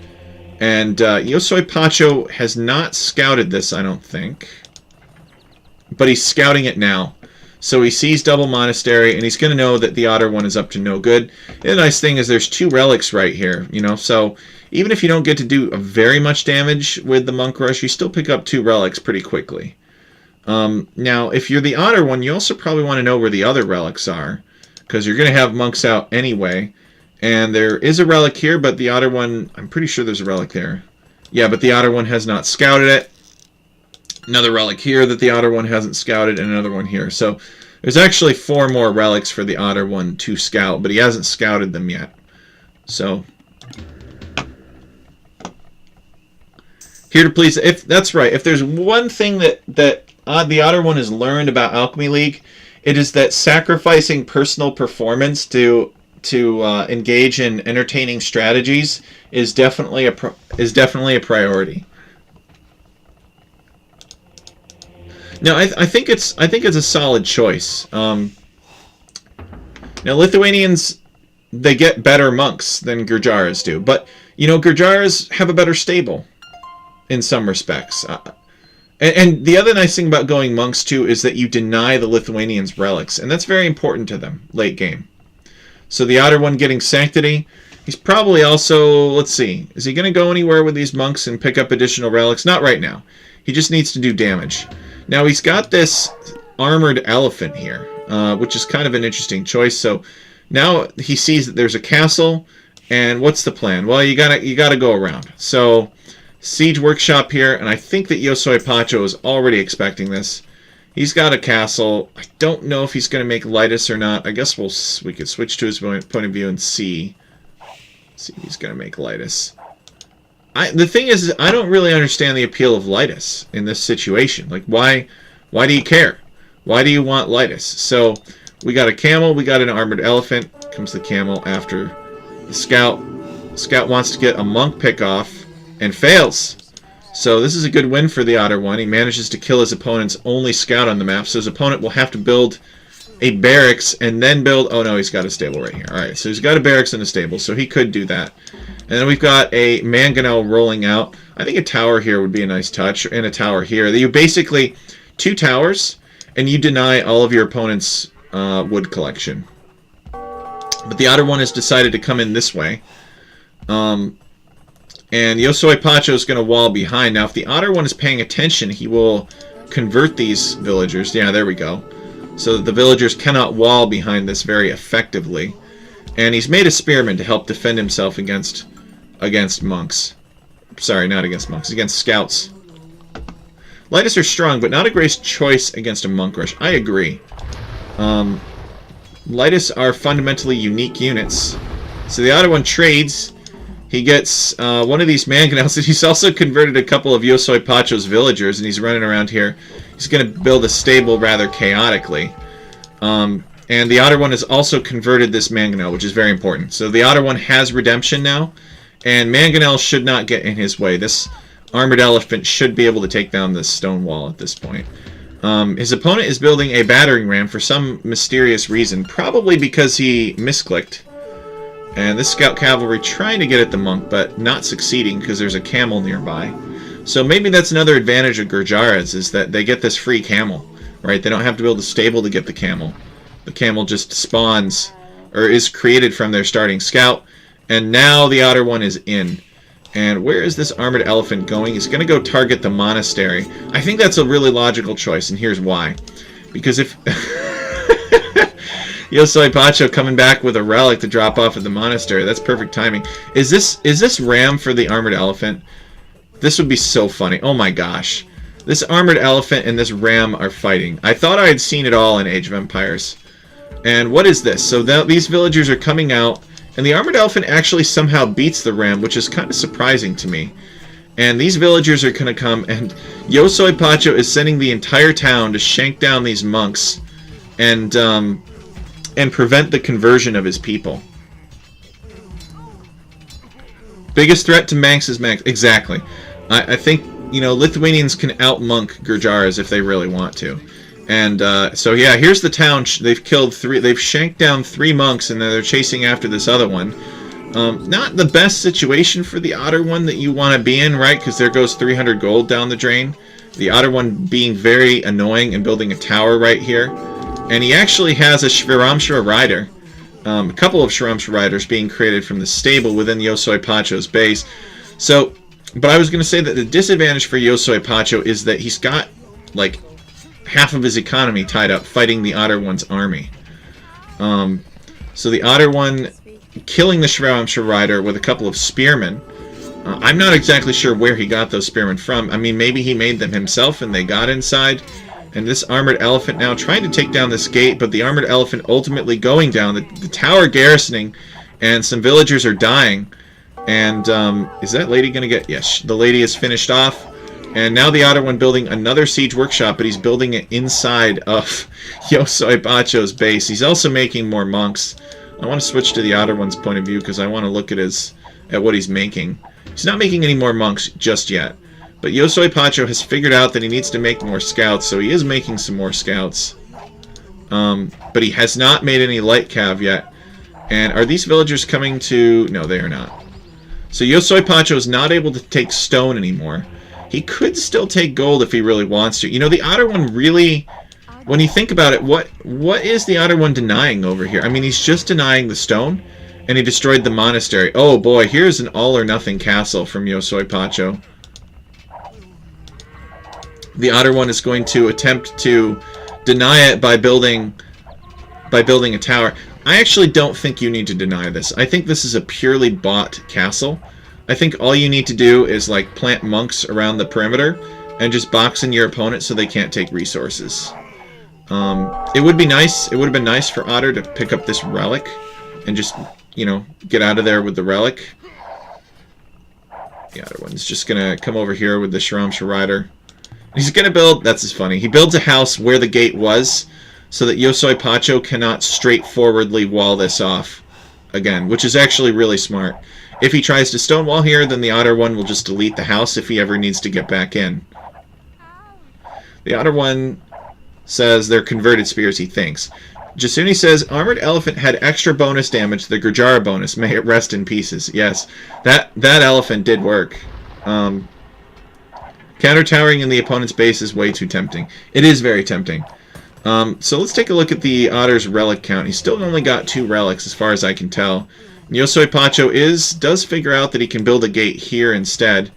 And Yosoi Pacho has not scouted this, I don't think. But he's scouting it now. So he sees double monastery, and he's going to know that the Otter one is up to no good. And the nice thing is there's 2 relics right here, you know. So even if you don't get to do very much damage with the Monk Rush, you still pick up 2 relics pretty quickly. Now, if you're the Otter one, you also probably want to know where the other relics are, because you're going to have monks out anyway. And there is a relic here, but the Otter one, I'm pretty sure there's a relic there. Yeah, but the Otter one has not scouted it. Another relic here that the Otter one hasn't scouted, and another one here. So there's actually 4 more relics for the Otter one to scout, but he hasn't scouted them yet. So here to please, if that's right, if there's one thing that the Otter one has learned about Alchemy League, it is that sacrificing personal performance to engage in entertaining strategies is definitely a priority. No, I think it's a solid choice. Now Lithuanians, they get better monks than Gurjaras do, but you know, Gurjaras have a better stable in some respects. And the other nice thing about going monks too is that you deny the Lithuanians relics, and that's very important to them late game. So the Otter one getting Sanctity, he's probably also, let's see, is he going to go anywhere with these monks and pick up additional relics? Not right now. He just needs to do damage. Now he's got this armored elephant here, which is kind of an interesting choice. So now he sees that there's a castle, and what's the plan? Well, you gotta go around. So Siege Workshop here, and I think that Yosoi Pacho is already expecting this. He's got a castle. I don't know if he's going to make Lightus or not. I guess we could switch to his point of view and see if he's going to make Lightus. The thing is, I don't really understand the appeal of Lightus in this situation. Like, why do you care? Why do you want Lightus? So we got a camel, we got an armored elephant. Comes the camel after the scout. Scout wants to get a monk pick off and fails. So this is a good win for the Otter one. He manages to kill his opponent's only scout on the map. So his opponent will have to build a barracks and then build... Oh no, he's got a stable right here. Alright, so he's got a barracks and a stable, so he could do that. And then we've got a mangonel rolling out. I think a tower here would be a nice touch, and a tower here. You basically 2 towers, and you deny all of your opponent's wood collection. But the Otter one has decided to come in this way. And Yosoi Pacho is going to wall behind. Now, if the Otter one is paying attention, he will convert these villagers. Yeah, there we go. So that the villagers cannot wall behind this very effectively. And he's made a spearman to help defend himself against monks. Sorry, not against monks, against scouts. Lightus are strong, but not a great choice against a monk rush. I agree. Lightus are fundamentally unique units. So the Otter one trades. He gets one of these mangonels, and he's also converted a couple of Yosoi Pacho's villagers, and he's running around here. He's going to build a stable rather chaotically. And the Otter one has also converted this mangonel, which is very important. So the Otter one has redemption now, and mangonel should not get in his way. This armored elephant should be able to take down this stone wall at this point. His opponent is building a battering ram for some mysterious reason, probably because he misclicked. And this scout cavalry trying to get at the monk, but not succeeding because there's a camel nearby. So maybe that's another advantage of Gurjaras, is that they get this free camel, right? They don't have to build a stable to get the camel. The camel just spawns, or is created from their starting scout. And now the Otter one is in. And where is this armored elephant going? He's going to go target the monastery. I think that's a really logical choice, and here's why. Because if... Yosoi Pacho coming back with a relic to drop off at the monastery. That's perfect timing. Is this ram for the armored elephant? This would be so funny. Oh my gosh. This armored elephant and this ram are fighting. I thought I had seen it all in Age of Empires. And what is this? So these villagers are coming out, and the armored elephant actually somehow beats the ram, which is kind of surprising to me. And these villagers are going to come, and Yosoi Pacho is sending the entire town to shank down these monks and prevent the conversion of his people. Biggest threat to Manx is Manx. Exactly. I think, Lithuanians can out-monk Gurjaras if they really want to. And so yeah, here's the town. They've shanked down 3 monks, and they're chasing after this other one. Not the best situation for the Otter one that you want to be in, right? Because there goes 300 gold down the drain. The Otter one being very annoying and building a tower right here. And he actually has a Shviramshra rider. A couple of Shviramshra riders being created from the stable within Yosoi Pacho's base. So, but I was going to say that the disadvantage for Yosoi Pacho is that he's got, like, half of his economy tied up fighting the Otter one's army. So the Otter one killing the Shviramshra rider with a couple of spearmen. I'm not exactly sure where he got those spearmen from. I mean, maybe he made them himself and they got inside. And this armored elephant now trying to take down this gate, but the armored elephant ultimately going down. The tower garrisoning, and some villagers are dying. And is that lady going to get... Yes, the lady is finished off. And now the Otter one building another siege workshop, but he's building it inside of Yosoi Pacho's base. He's also making more monks. I want to switch to the Otter one's point of view because I want to look at what he's making. He's not making any more monks just yet. But Yosoi Pacho has figured out that he needs to make more scouts, so he is making some more scouts. But he has not made any light cav yet. And are these villagers coming to... No, they are not. So Yosoi Pacho is not able to take stone anymore. He could still take gold if he really wants to. The Otter one really... When you think about it, what is the Otter one denying over here? I mean, he's just denying the stone, and he destroyed the monastery. Oh boy, here's an all-or-nothing castle from Yosoi Pacho. The Otter one is going to attempt to deny it by building a tower. I actually don't think you need to deny this. I think this is a purely bought castle. I think all you need to do is like plant monks around the perimeter and just box in your opponent so they can't take resources. It would be nice. It would have been nice for Otter to pick up this relic and just, get out of there with the relic. The Otter one's just gonna come over here with the Shviramshra rider. He's going to build... That's just funny. He builds a house where the gate was so that Yosoi Pacho cannot straightforwardly wall this off again, which is actually really smart. If he tries to stonewall here, then the Otter one will just delete the house if he ever needs to get back in. The Otter one says they're converted spears, he thinks. Jasuni says, Armored Elephant had extra bonus damage to the Gurjara bonus. May it rest in pieces. Yes, that elephant did work. Counter-towering in the opponent's base is way too tempting. It is very tempting. So let's take a look at the Otter's relic count. He's still only got 2 relics as far as I can tell. Yosoi Pacho does figure out that he can build a gate here instead.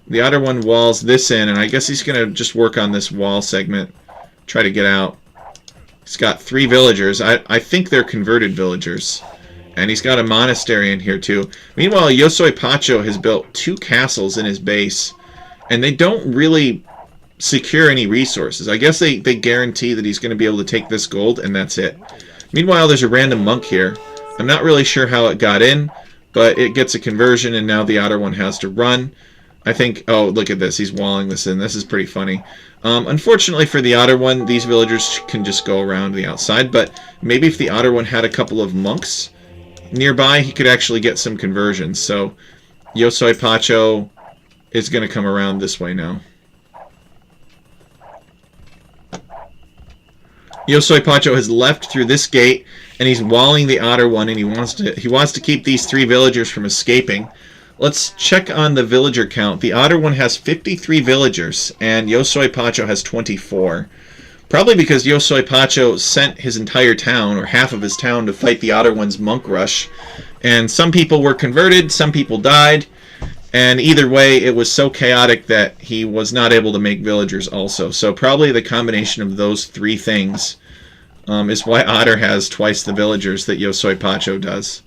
The other one walls this in, and I guess he's going to just work on this wall segment. Try to get out. He's got 3 villagers. I think they're converted villagers. And he's got a monastery in here too. Meanwhile, Yosoi Pacho has built 2 castles in his base. And they don't really secure any resources. I guess they guarantee that he's going to be able to take this gold, and that's it. Meanwhile, there's a random monk here. I'm not really sure how it got in, but it gets a conversion, and now the other one has to run. I think, oh, look at this. He's walling this in. This is pretty funny. Unfortunately for the otter one, these villagers can just go around the outside, but maybe if the otter one had a couple of monks nearby, he could actually get some conversions. So Yosoi Pacho is going to come around this way now. Yosoi Pacho has left through this gate, and he's walling the otter one, and he wants to keep these 3 villagers from escaping. Let's check on the villager count. The otter one has 53 villagers, and Yosoi Pacho has 24. Probably because Yosoi Pacho sent his entire town, or half of his town, to fight the otter one's monk rush. And some people were converted, some people died, and either way, it was so chaotic that he was not able to make villagers also. So probably the combination of those 3 things is why Otter has twice the villagers that Yosoi Pacho does.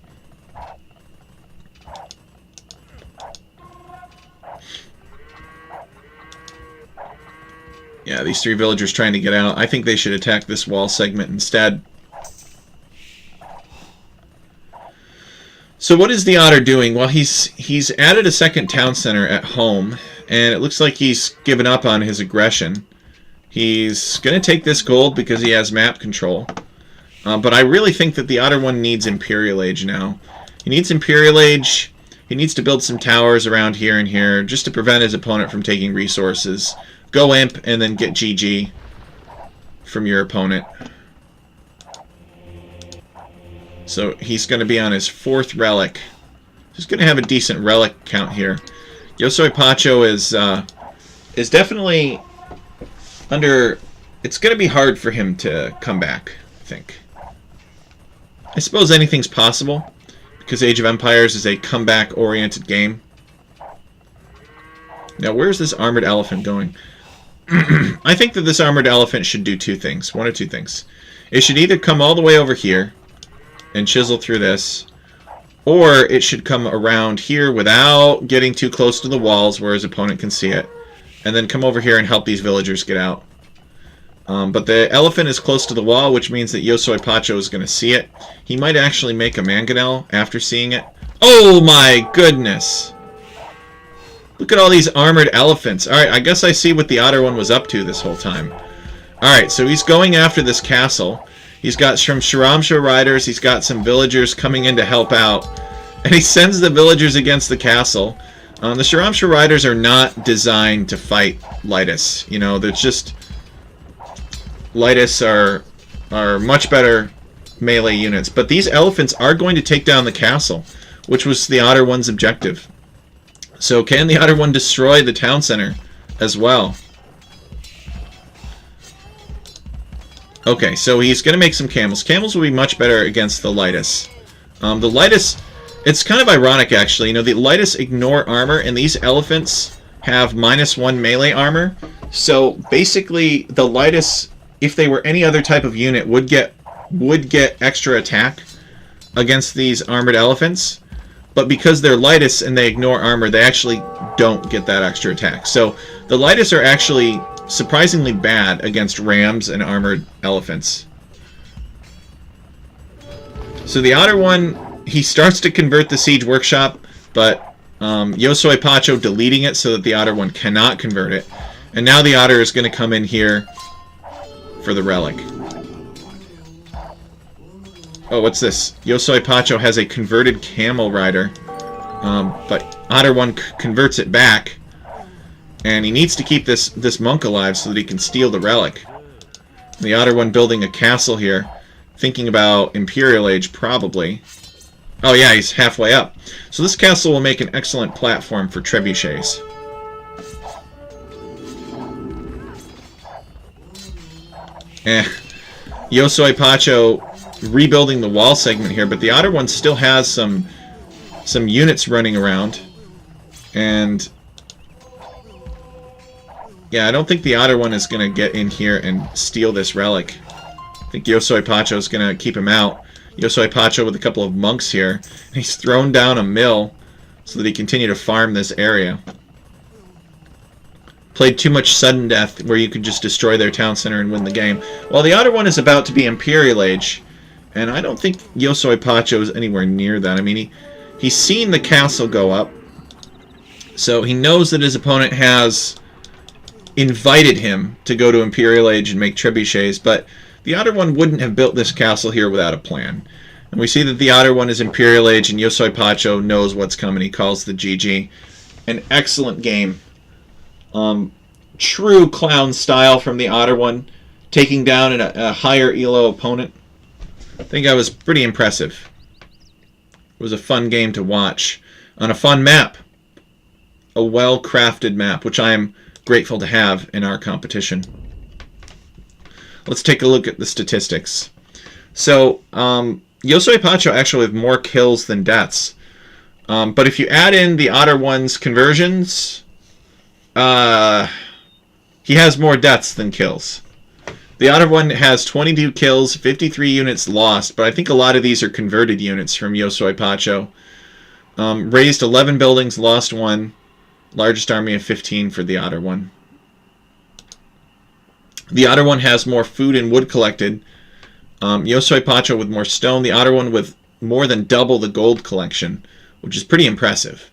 Yeah, these 3 villagers trying to get out. I think they should attack this wall segment instead. So what is the otter doing? Well, he's added a second town center at home, and it looks like he's given up on his aggression. He's going to take this gold because he has map control. But I really think that the otter one needs Imperial Age now. He needs Imperial Age. He needs to build some towers around here and here just to prevent his opponent from taking resources. Go Imp and then get GG from your opponent. So he's going to be on his 4th relic. He's going to have a decent relic count here. Yosoi Pacho is definitely under... It's going to be hard for him to come back, I think. I suppose anything's possible, because Age of Empires is a comeback-oriented game. Now, where's this armored elephant going? I think that this armored elephant should do 2 things. 1 or 2 things. It should either come all the way over here and chisel through this, or it should come around here without getting too close to the walls where his opponent can see it, and then come over here and help these villagers get out. But the elephant is close to the wall, which means that Yosoi Pacho is going to see it. He might actually make a mangonel after seeing it. Oh my goodness! Look at all these armored elephants. Alright, I guess I see what the otter one was up to this whole time. Alright, so he's going after this castle. He's got some Shiramsha riders. He's got some villagers coming in to help out. And he sends the villagers against the castle. The Shiramsha riders are not designed to fight Lytus. You know, they're just... Lytus are much better melee units. But these elephants are going to take down the castle, which was the otter one's objective. So can the otter one destroy the town center as well? Okay, so he's going to make some camels. Camels will be much better against the Lytus. The Lytus, it's kind of ironic actually. You know, the Lytus ignore armor, and these elephants have -1 melee armor. So basically, the Lytus, if they were any other type of unit, would get extra attack against these armored elephants. But because they're Lytus and they ignore armor, they actually don't get that extra attack. So the Lytus are actually surprisingly bad against rams and armored elephants. So the otter one, he starts to convert the siege workshop, but Yosoi Pacho deleting it so that the otter one cannot convert it. And now the otter is going to come in here for the relic. Oh, what's this? Yosoi Pacho has a converted camel rider, but Otter One converts it back, and he needs to keep this monk alive so that he can steal the relic. The Otter One building a castle here, thinking about Imperial Age probably. Oh yeah, he's halfway up. So this castle will make an excellent platform for trebuchets. Yosoi Pacho rebuilding the wall segment here, but the Otter One still has some some units running around. And yeah, I don't think the Otter one is going to get in here and steal this relic. I think Yosoi Pacho is going to keep him out. Yosoi Pacho with a couple of monks here. He's thrown down a mill so that he continue to farm this area. Played too much sudden death where you could just destroy their town center and win the game. Well, the Otter one is about to be Imperial Age, and I don't think Yosoi Pacho is anywhere near that. I mean, he's seen the castle go up, so he knows that his opponent has invited him to go to Imperial Age and make trebuchets, but the Otter one wouldn't have built this castle here without a plan. And we see that the Otter one is Imperial Age, and Yosoi Pacho knows what's coming. He calls the GG. An excellent game. True clown style from the Otter one, taking down a higher elo opponent. I think I was pretty impressive. It was a fun game to watch on a fun map. A well-crafted map, which I am grateful to have in our competition. Let's take a look at the statistics. So, Yosoi Pacho actually with more kills than deaths. But if you add in the Otter one's conversions, he has more deaths than kills. The Otter one has 22 kills, 53 units lost, but I think a lot of these are converted units from Yosoi Pacho. Raised 11 buildings, lost 1. Largest army of 15 for the Otter one. The Otter one has more food and wood collected. Yosoi Pacho with more stone. The Otter one with more than double the gold collection, which is pretty impressive.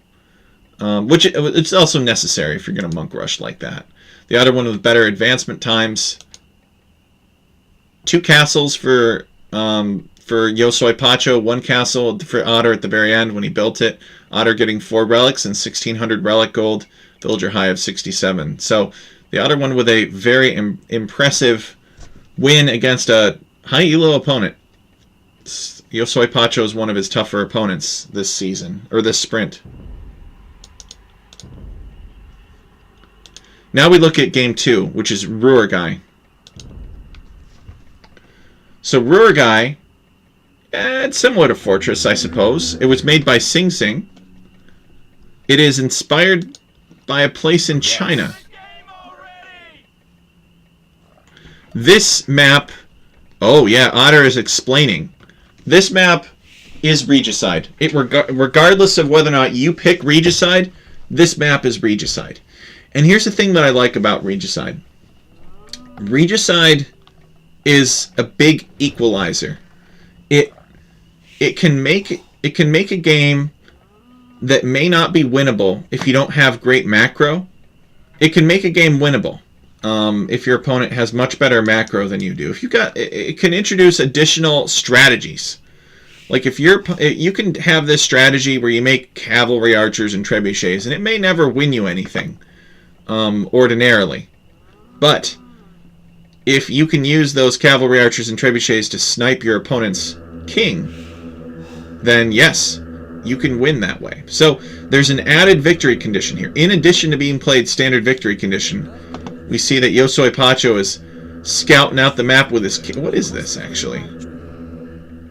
Which it's also necessary if you're going to monk rush like that. The Otter one with better advancement times. 2 castles for Yosoi Pacho. 1 castle for Otter at the very end when he built it. Otter getting 4 relics and 1,600 relic gold. Villager high of 67. So the Otter one with a very impressive win against a high elo opponent. Yosoi Pacho is one of his tougher opponents this season, or this sprint. Now we look at game 2, which is Ruhrgai. So Ruhrgai, it's similar to Fortress, I suppose. It was made by Sing Sing. It is inspired by a place in China. This map, oh yeah, Otter is explaining. This map is Regicide. Regardless of whether or not you pick Regicide, this map is Regicide. And here's the thing that I like about Regicide. Regicide is a big equalizer. It can make a game that may not be winnable if you don't have great macro. It can make a game winnable if your opponent has much better macro than you do. If you got, it can introduce additional strategies. Like if you can have this strategy where you make cavalry archers and trebuchets, and it may never win you anything ordinarily, but if you can use those cavalry archers and trebuchets to snipe your opponent's king, then yes, you can win that way. So there's an added victory condition here. In addition to being played standard victory condition, we see that Yosoi Pacho is scouting out the map with his king. What is this, actually?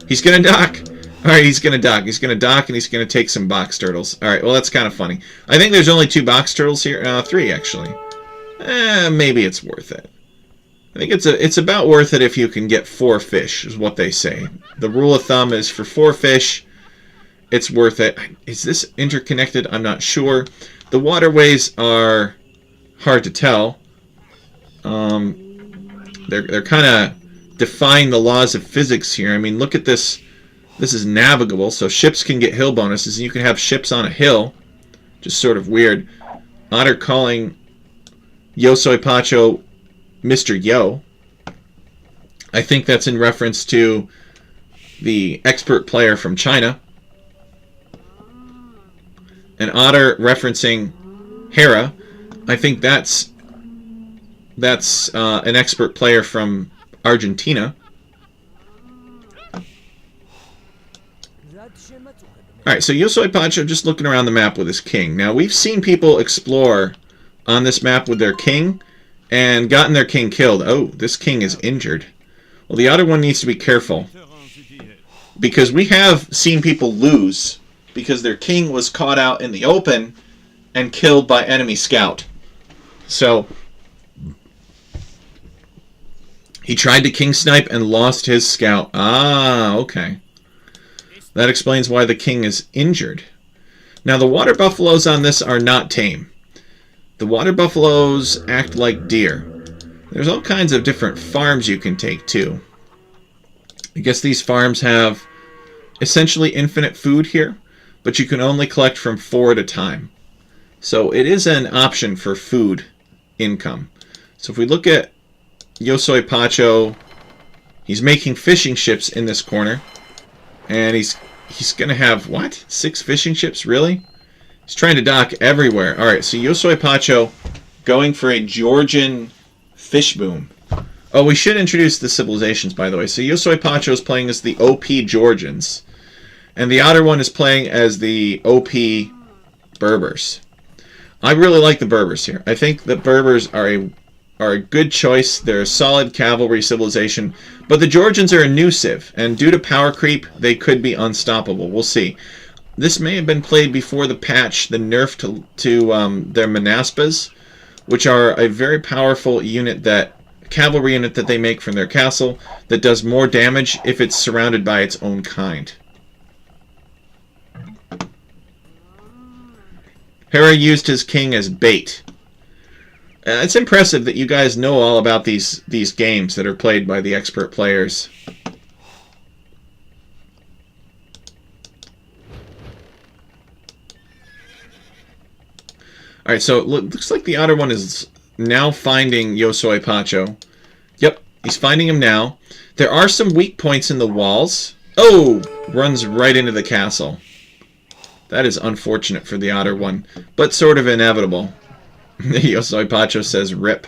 He's going to dock. All right, he's going to dock. He's going to dock, and he's going to take some box turtles. All right, well, that's kind of funny. I think there's only 2 box turtles here. 3, actually. Maybe it's worth it. I think it's about worth it if you can get 4 fish, is what they say. The rule of thumb is for 4 fish, it's worth it. Is this interconnected? I'm not sure. The waterways are hard to tell. They're kind of defying the laws of physics here. I mean, look at this. This is navigable, so ships can get hill bonuses, and you can have ships on a hill. Just sort of weird. Otter calling Yosoi Pacho Mr. Yo. I think that's in reference to the expert player from China. And Otter referencing Hera. I think that's an expert player from Argentina. Alright, so Yosoi Pacho just looking around the map with his king. Now, we've seen people explore on this map with their king and gotten their king killed. Oh, this king is injured. Well, the other one needs to be careful, because we have seen people lose because their king was caught out in the open and killed by enemy scout. So he tried to king snipe and lost his scout. Ah, okay. That explains why the king is injured. Now the water buffaloes on this are not tame. The water buffaloes act like deer. There's all kinds of different farms you can take too. I guess these farms have essentially infinite food here, but you can only collect from 4 at a time. So it is an option for food income. So if we look at Yosoi Pacho, he's making fishing ships in this corner. And he's going to have, what? 6 fishing ships? Really? He's trying to dock everywhere. Alright, so Yosoi Pacho going for a Georgian fish boom. Oh, we should introduce the civilizations, by the way. So Yosoi Pacho is playing as the OP Georgians. And the Otter one is playing as the OP Berbers. I really like the Berbers here. I think the Berbers are a good choice. They're a solid cavalry civilization. But the Georgians are a new civ. And due to power creep, they could be unstoppable. We'll see. This may have been played before the patch, the nerf to their Manaspas, which are a very powerful unit cavalry unit that they make from their castle that does more damage if it's surrounded by its own kind. Hera used his king as bait. It's impressive that you guys know all about these games that are played by the expert players. Alright, so it looks like the Otter one is now finding Yosoi Pacho. Yep, he's finding him now. There are some weak points in the walls. Oh! Runs right into the castle. That is unfortunate for the Otter one, but sort of inevitable. Yosoi Pacho says rip.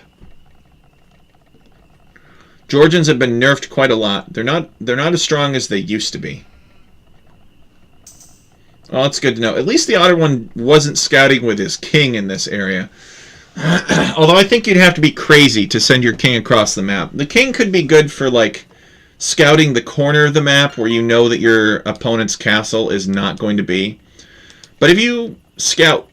Georgians have been nerfed quite a lot. They're not as strong as they used to be. Oh, that's good to know. At least the Otter one wasn't scouting with his king in this area. Although I think you'd have to be crazy to send your king across the map. The king could be good for, like, scouting the corner of the map where you know that your opponent's castle is not going to be. But if you scout,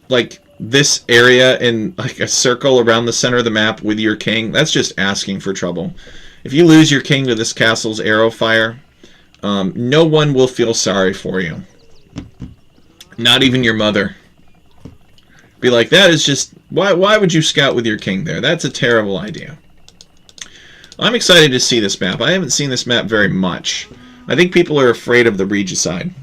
like, this area in, like, a circle around the center of the map with your king, that's just asking for trouble. If you lose your king to this castle's arrow fire, no one will feel sorry for you. Not even your mother. Be like, that is just... Why would you scout with your king there? That's a terrible idea. I'm excited to see this map. I haven't seen this map very much. I think people are afraid of the regicide.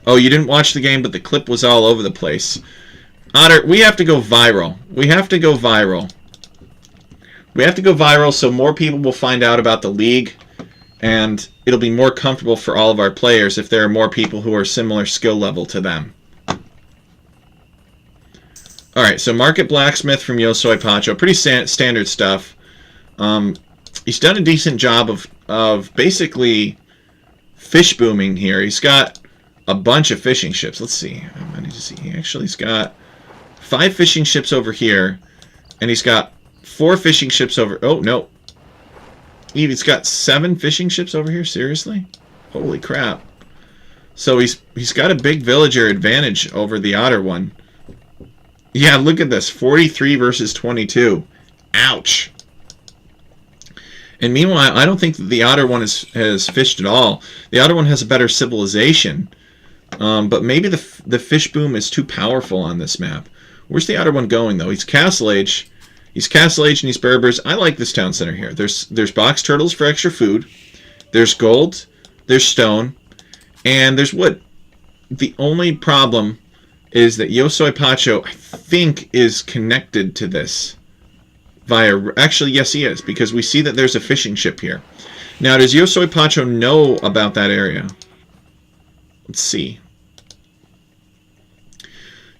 Oh, you didn't watch the game, but the clip was all over the place. Otter, we have to go viral. We have to go viral. We have to go viral so more people will find out about the league. And it'll be more comfortable for all of our players if there are more people who are similar skill level to them. Alright, so Market Blacksmith from Yosoi Pacho. Pretty standard stuff. He's done a decent job of basically fish booming here. He's got a bunch of fishing ships. Let's see. How many does he? He's got 5 fishing ships over here. And he's got 4 fishing ships over... Oh, no. He's got 7 fishing ships over here? Seriously? Holy crap. So he's got a big villager advantage over the Otter one. Yeah, look at this. 43 versus 22. Ouch. And meanwhile, I don't think that the Otter one has fished at all. The Otter one has a better civilization. But maybe the fish boom is too powerful on this map. Where's the Otter one going, though? He's Castle Age. He's Castle Age and he's Berbers. I like this town center here. There's box turtles for extra food. There's gold. There's stone. And there's wood. The only problem is that Yosoi Pacho, I think, is connected to this via... Actually, yes, he is, because we see that there's a fishing ship here. Now, does Yosoi Pacho know about that area? Let's see.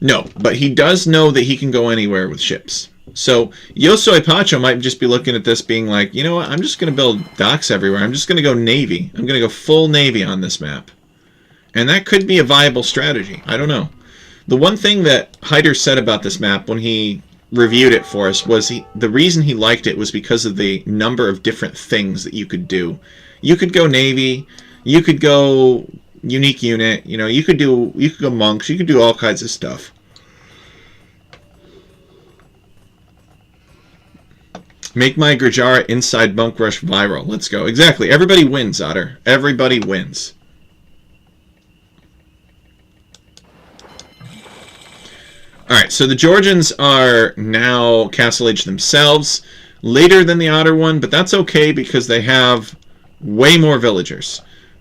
No, but he does know that he can go anywhere with ships. So Yosoi Pacho might just be looking at this being like, you know what, I'm just going to build docks everywhere. I'm just going to go Navy. I'm going to go full Navy on this map. And that could be a viable strategy. I don't know. The one thing that Hyder said about this map when he reviewed it for us was the reason he liked it was because of the number of different things that you could do. You could go Navy. You could go unique unit. You know, you could go monks. You could do all kinds of stuff. Make my Grajara inside Monk Rush viral. Let's go. Exactly. Everybody wins, Otter. Everybody wins. Alright, so the Georgians are now Castle Age themselves. Later than the Otter one, but that's okay because they have way more villagers.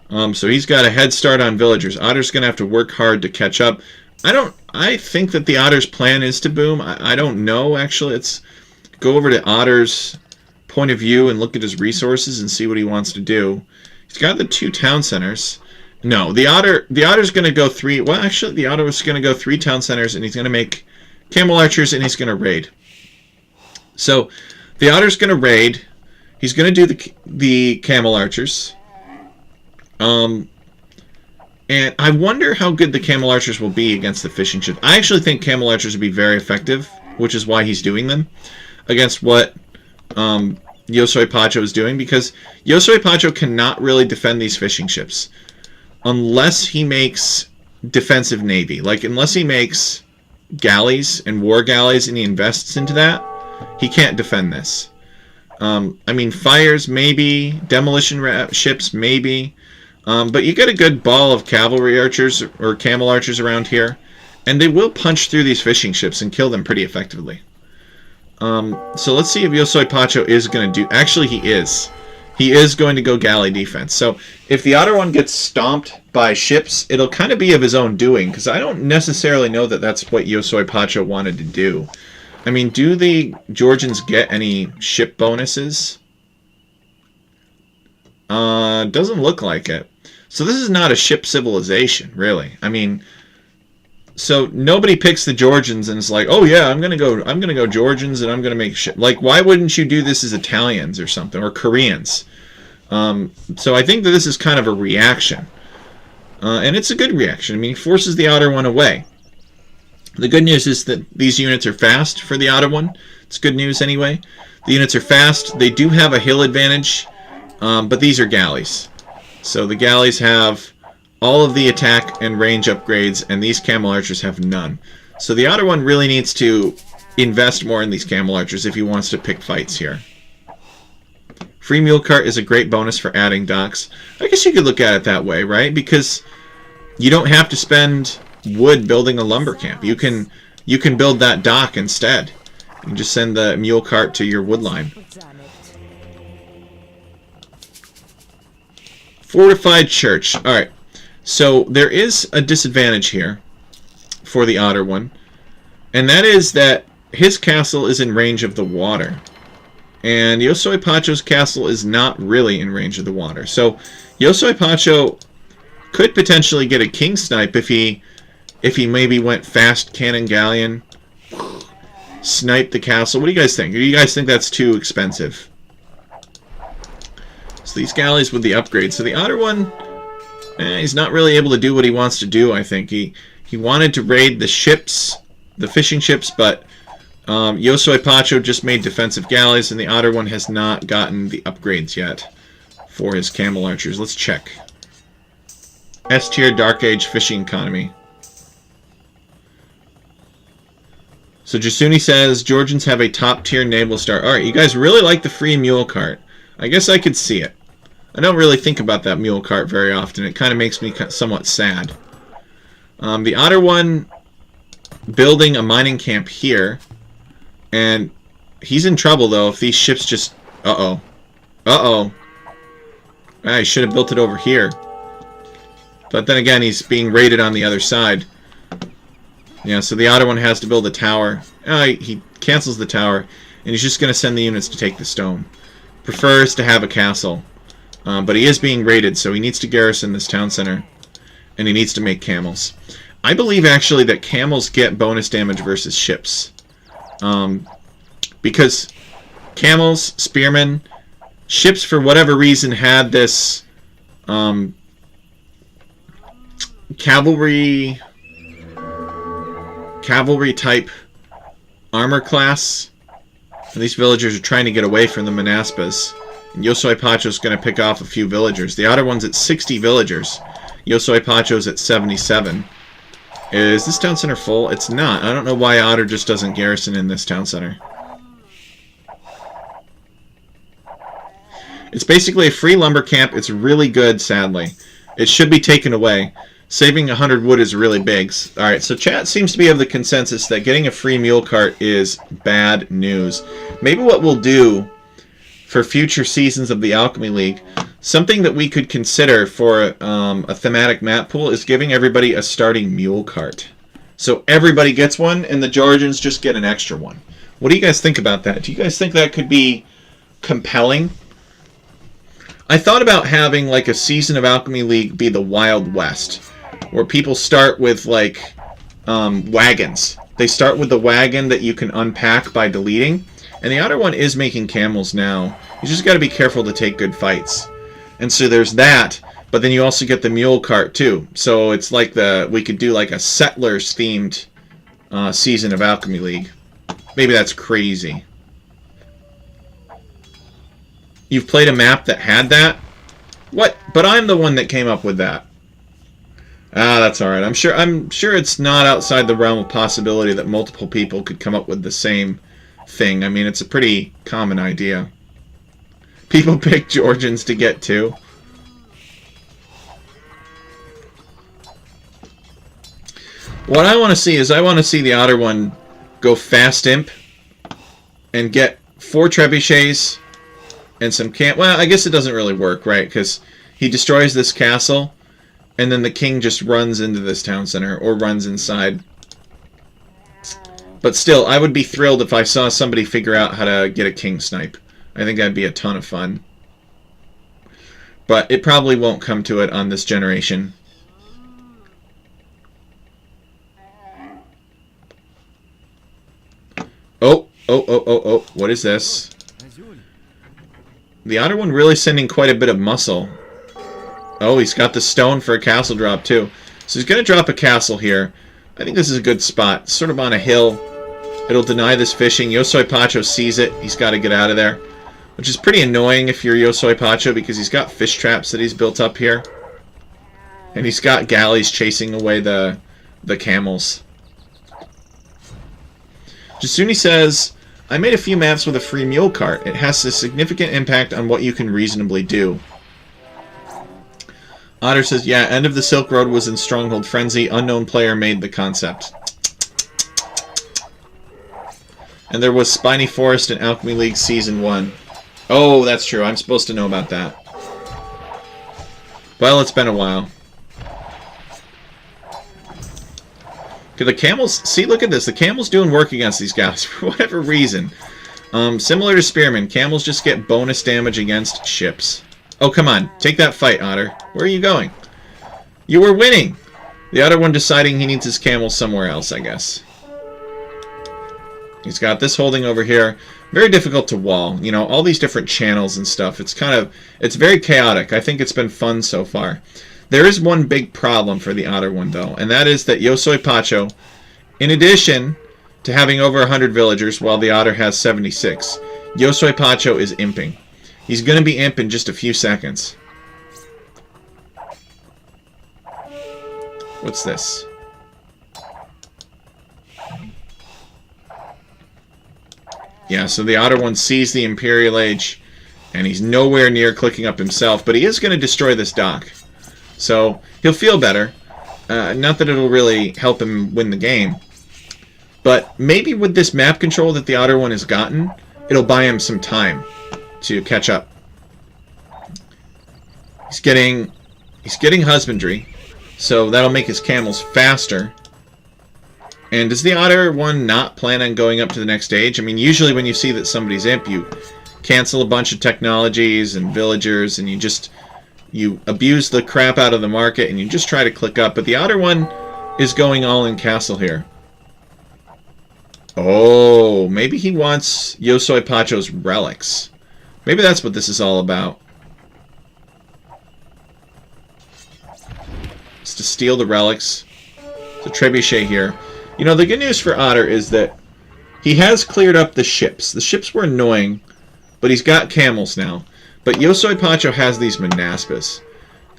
So he's got a head start on villagers. Otter's going to have to work hard to catch up. I think that the Otter's plan is to boom. I don't know, actually. Let's go over to Otter's point of view and look at his resources and see what he wants to do. He's got the 2 town centers. No, the Otter's going to go 3. Well, actually, the Otter is going to go 3 town centers, and he's going to make camel archers, and he's going to raid. So the Otter's going to raid. He's going to do the camel archers. And I wonder how good the camel archers will be against the fishing ships. I actually think camel archers will be very effective, which is why he's doing them against what Yosoi Pacho is doing, because Yosoi Pacho cannot really defend these fishing ships unless he makes defensive navy. Like, unless he makes galleys and war galleys and he invests into that, he can't defend this. I mean, fires, maybe. Demolition ships, maybe. But you get a good ball of cavalry archers or camel archers around here, and they will punch through these fishing ships and kill them pretty effectively. So let's see if Yosoi Pacho is going to do... Actually, he is. He is going to go galley defense. So if the Otter one gets stomped by ships, it'll kind of be of his own doing, because I don't necessarily know that that's what Yosoi Pacho wanted to do. I mean, do the Georgians get any ship bonuses? Doesn't look like it. So this is not a ship civilization, really. I mean, so nobody picks the Georgians and it's like, oh yeah, I'm gonna go Georgians and I'm gonna make ship. Like, why wouldn't you do this as Italians or something, or Koreans? So I think that this is kind of a reaction, and it's a good reaction. I mean, he forces the Otter one away. The good news is that these units are fast for the Otter one. It's good news anyway. The units are fast. They do have a hill advantage, but these are galleys. So the galleys have all of the attack and range upgrades, and these camel archers have none. So the Otter one really needs to invest more in these camel archers if he wants to pick fights here. Free mule cart is a great bonus for adding docks. I guess you could look at it that way, right? Because you don't have to spend wood building a lumber camp. You can build that dock instead. You can just send the mule cart to your wood line. Fortified church. Alright. So there is a disadvantage here for the Otter one. And that is that his castle is in range of the water. And Yosoi Pacho's castle is not really in range of the water. So Yosoi Pacho could potentially get a king snipe if he maybe went fast cannon galleon, snipe the castle. What do you guys think? Do you guys think that's too expensive? So these galleys with the upgrades. So the Otter one, he's not really able to do what he wants to do, I think. He wanted to raid the ships, the fishing ships, but Yosoi Pacho just made defensive galleys, and the Otter one has not gotten the upgrades yet for his camel archers. Let's check. S tier Dark Age fishing economy. So Jasuni says, Georgians have a top tier naval star. Alright, you guys really like the free mule cart. I guess I could see it. I don't really think about that mule cart very often. It kind of makes me somewhat sad. The Otter one building a mining camp here. And he's in trouble, though, if these ships just... Uh-oh. Uh-oh. I should have built it over here. But then again, he's being raided on the other side. Yeah, so the Otter one has to build a tower. He cancels the tower, and he's just going to send the units to take the stone. Prefers to have a castle. But he is being raided, so he needs to garrison this town center. And he needs to make camels. I believe, actually, that camels get bonus damage versus ships. Because camels, spearmen, ships, for whatever reason, had this cavalry type armor class. And these villagers are trying to get away from the Manaspas. Yosoi Pacho's going to pick off a few villagers. The Otter one's at 60 villagers. Yosoi Pacho's at 77. Is this town center full? It's not. I don't know why Otter just doesn't garrison in this town center. It's basically a free lumber camp. It's really good, sadly. It should be taken away. Saving 100 wood is really big. Alright, so chat seems to be of the consensus that getting a free mule cart is bad news. Maybe what we'll do for future seasons of the Alchemy League, something that we could consider for a thematic map pool is giving everybody a starting mule cart. So everybody gets one, and the Georgians just get an extra one. What do you guys think about that? Do you guys think that could be compelling? I thought about having like a season of Alchemy League be the Wild West, where people start with like wagons. They start with the wagon that you can unpack by deleting, and the Otter one is making camels now. You just got to be careful to take good fights. And so there's that, but then you also get the mule cart too. So it's like we could do like a settlers themed season of Alchemy League. Maybe that's crazy. You've played a map that had that? What? But I'm the one that came up with that. Ah, that's alright. I'm sure it's not outside the realm of possibility that multiple people could come up with the same thing. I mean, it's a pretty common idea. People pick Georgians to get too. What I want to see is I want to see the Otter one go fast imp and get 4 trebuchets and some camp. Well, I guess it doesn't really work, right? Because he destroys this castle, and then the king just runs into this town center or runs inside. But still, I would be thrilled if I saw somebody figure out how to get a king snipe. I think that'd be a ton of fun. But it probably won't come to it on this generation. Oh, what is this? The Otter one really sending quite a bit of muscle. Oh, he's got the stone for a castle drop too. So he's going to drop a castle here. I think this is a good spot. It's sort of on a hill. It'll deny this fishing. Yosoi Pacho sees it. He's got to get out of there. Which is pretty annoying if you're Yosoi Pacho, because he's got fish traps that he's built up here. And he's got galleys chasing away the camels. Jasuni says, I made a few maps with a free mule cart. It has a significant impact on what you can reasonably do. Otter says, yeah, End of the Silk Road was in Stronghold Frenzy. Unknown player made the concept. And there was Spiny Forest in Alchemy League Season 1. Oh, that's true. I'm supposed to know about that. Well, it's been a while. Okay, the camels... See, look at this. The camels doing work against these guys for whatever reason. Similar to Spearmen, camels just get bonus damage against ships. Oh, come on. Take that fight, Otter. Where are you going? You were winning! The Otter one deciding he needs his camels somewhere else, I guess. He's got this holding over here. Very difficult to wall. You know, all these different channels and stuff. It's kind of... It's very chaotic. I think it's been fun so far. There is one big problem for the Otter one, though, and that is that Yosoi Pacho, in addition to having over 100 villagers, while the Otter has 76, Yosoi Pacho is imping. He's going to be imp in just a few seconds. What's this? Yeah, so the Otter one sees the Imperial Age, and he's nowhere near clicking up himself, but he is going to destroy this dock. So, he'll feel better. Not that it'll really help him win the game. But maybe with this map control that the Otter one has gotten, it'll buy him some time to catch up. He's getting husbandry, so that'll make his camels faster. And does the Otter one not plan on going up to the next stage? I mean, usually when you see that somebody's imp, you cancel a bunch of technologies and villagers, and you abuse the crap out of the market, and you just try to click up. But the Otter one is going all in castle here. Oh, maybe he wants Yosoi Pacho's relics. Maybe that's what this is all about. It's to steal the relics. It's a trebuchet here. You know, the good news for Otter is that he has cleared up the ships. The ships were annoying, but he's got camels now. But Yosoi Pacho has these Manaspas.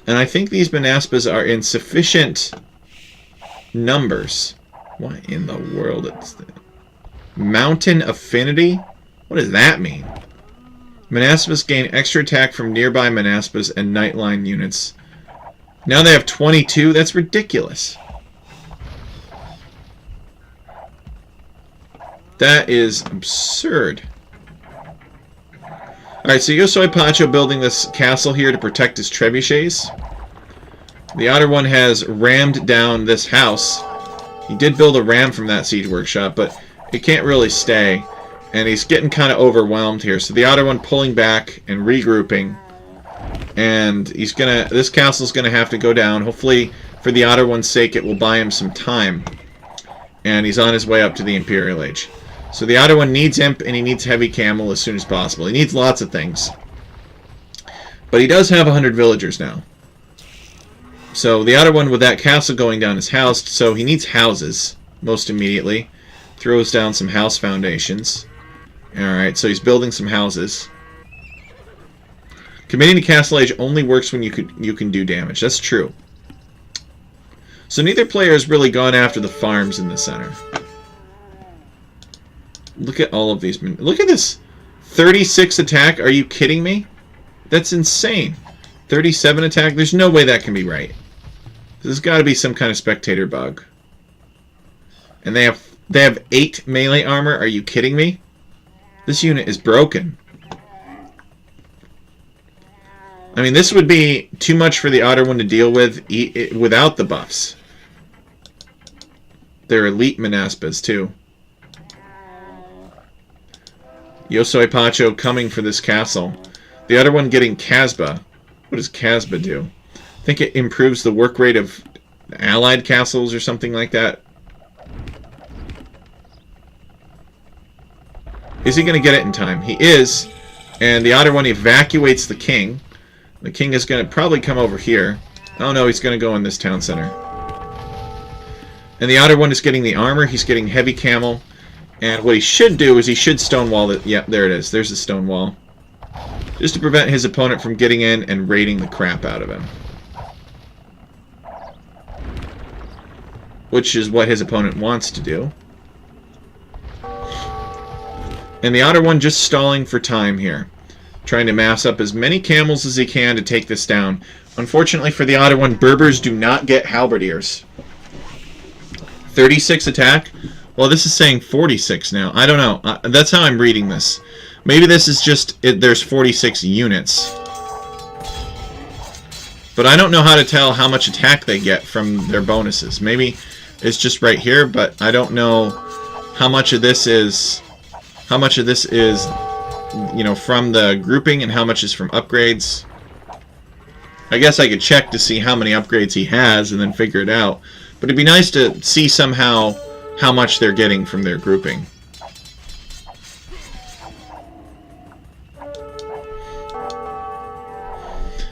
And I think these Manaspas are in sufficient numbers. What in the world is that? Mountain Affinity? What does that mean? Manaspas gain extra attack from nearby Manaspas and Nightline units. Now they have 22? That's ridiculous. That is absurd. Alright, so Yosoi Pacho building this castle here to protect his trebuchets. The other one has rammed down this house. He did build a ram from that siege workshop, but it can't really stay. And he's getting kind of overwhelmed here. So the other one pulling back and regrouping. And he's gonna, this castle's gonna have to go down. Hopefully, for the other one's sake, it will buy him some time. And he's on his way up to the Imperial Age. So the other one needs Imp, and he needs Heavy Camel as soon as possible. He needs lots of things. But he does have 100 villagers now. So the other one with that castle going down is housed, so he needs houses most immediately. Throws down some house foundations. Alright, so he's building some houses. Committing to Castle Age only works when you can do damage. That's true. So neither player has really gone after the farms in the center. Look at all of these. Look at this. 36 attack. Are you kidding me? That's insane. 37 attack. There's no way that can be right. This has got to be some kind of spectator bug. And they have 8 melee armor. Are you kidding me? This unit is broken. I mean, this would be too much for the otter one to deal with without the buffs. They're elite Manaspas too. Yosoi Pacho coming for this castle. The other one getting Casbah. What does Casbah do? I think it improves the work rate of allied castles or something like that. Is he going to get it in time? He is. And the other one evacuates the king. The king is going to probably come over here. Oh no, he's going to go in this town center. And the other one is getting the armor. He's getting heavy camel. And what he should do is he should stonewall it. Yeah, there it is. There's the stonewall. Just to prevent his opponent from getting in and raiding the crap out of him. Which is what his opponent wants to do. And the other one just stalling for time here. Trying to mass up as many camels as he can to take this down. Unfortunately for the other one, Berbers do not get halberdiers. 36 attack. Well, this is saying 46 now. I don't know. That's how I'm reading this. Maybe this is just, there's 46 units. But I don't know how to tell how much attack they get from their bonuses. Maybe it's just right here, but I don't know how much of this is, you know, from the grouping and how much is from upgrades. I guess I could check to see how many upgrades he has and then figure it out. But it'd be nice to see somehow how much they're getting from their grouping.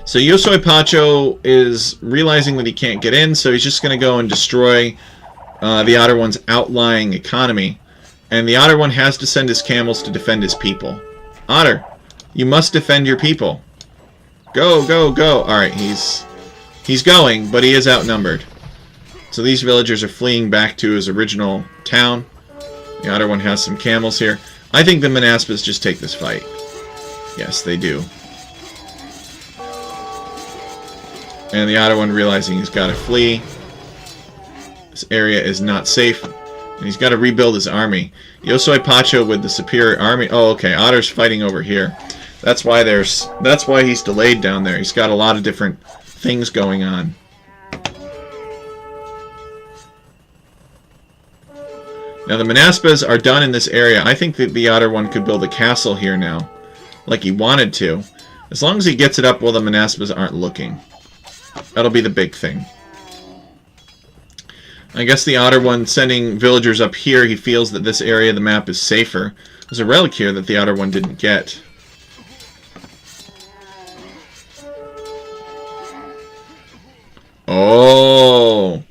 So Yosoi Pacho is realizing that he can't get in, so he's just going to go and destroy the other one's outlying economy. And the other one has to send his camels to defend his people. Otter, you must defend your people. Go, go, go. Alright, he's going, but he is outnumbered. So these villagers are fleeing back to his original town. The other one has some camels here. I think the Manaspas just take this fight. Yes, they do. And the other one realizing he's got to flee. This area is not safe. And he's got to rebuild his army. Yosoi Pacho with the superior army. Oh, okay. Otter's fighting over here. That's why he's delayed down there. He's got a lot of different things going on. Now the Manaspas are done in this area. I think that the other one could build a castle here now, like he wanted to. As long as he gets it up while the Manaspas aren't looking. That'll be the big thing. I guess the otter one sending villagers up here, he feels that this area of the map is safer. There's a relic here that the otter one didn't get. Oh!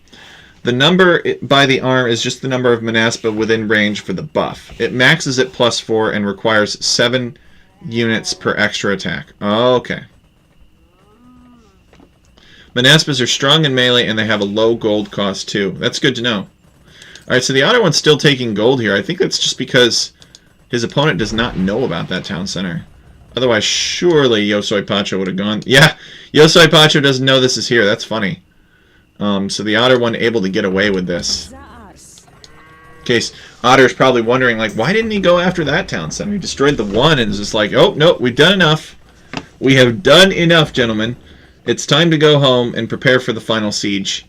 The number by the arm is just the number of Manaspa within range for the buff. It maxes at +4 and requires 7 units per extra attack. Oh, okay. Manaspas are strong in melee and they have a low gold cost too. That's good to know. Alright, so the Otter one's still taking gold here. I think that's just because his opponent does not know about that town center. Otherwise, surely Yosoi Pacho would have gone... Yeah, Yosoi Pacho doesn't know this is here. That's funny. So the Otter one able to get away with this. In case Otter's probably wondering, like, why didn't he go after that town center? He destroyed the one and is just like, oh, no, we've done enough. We have done enough, gentlemen. It's time to go home and prepare for the final siege.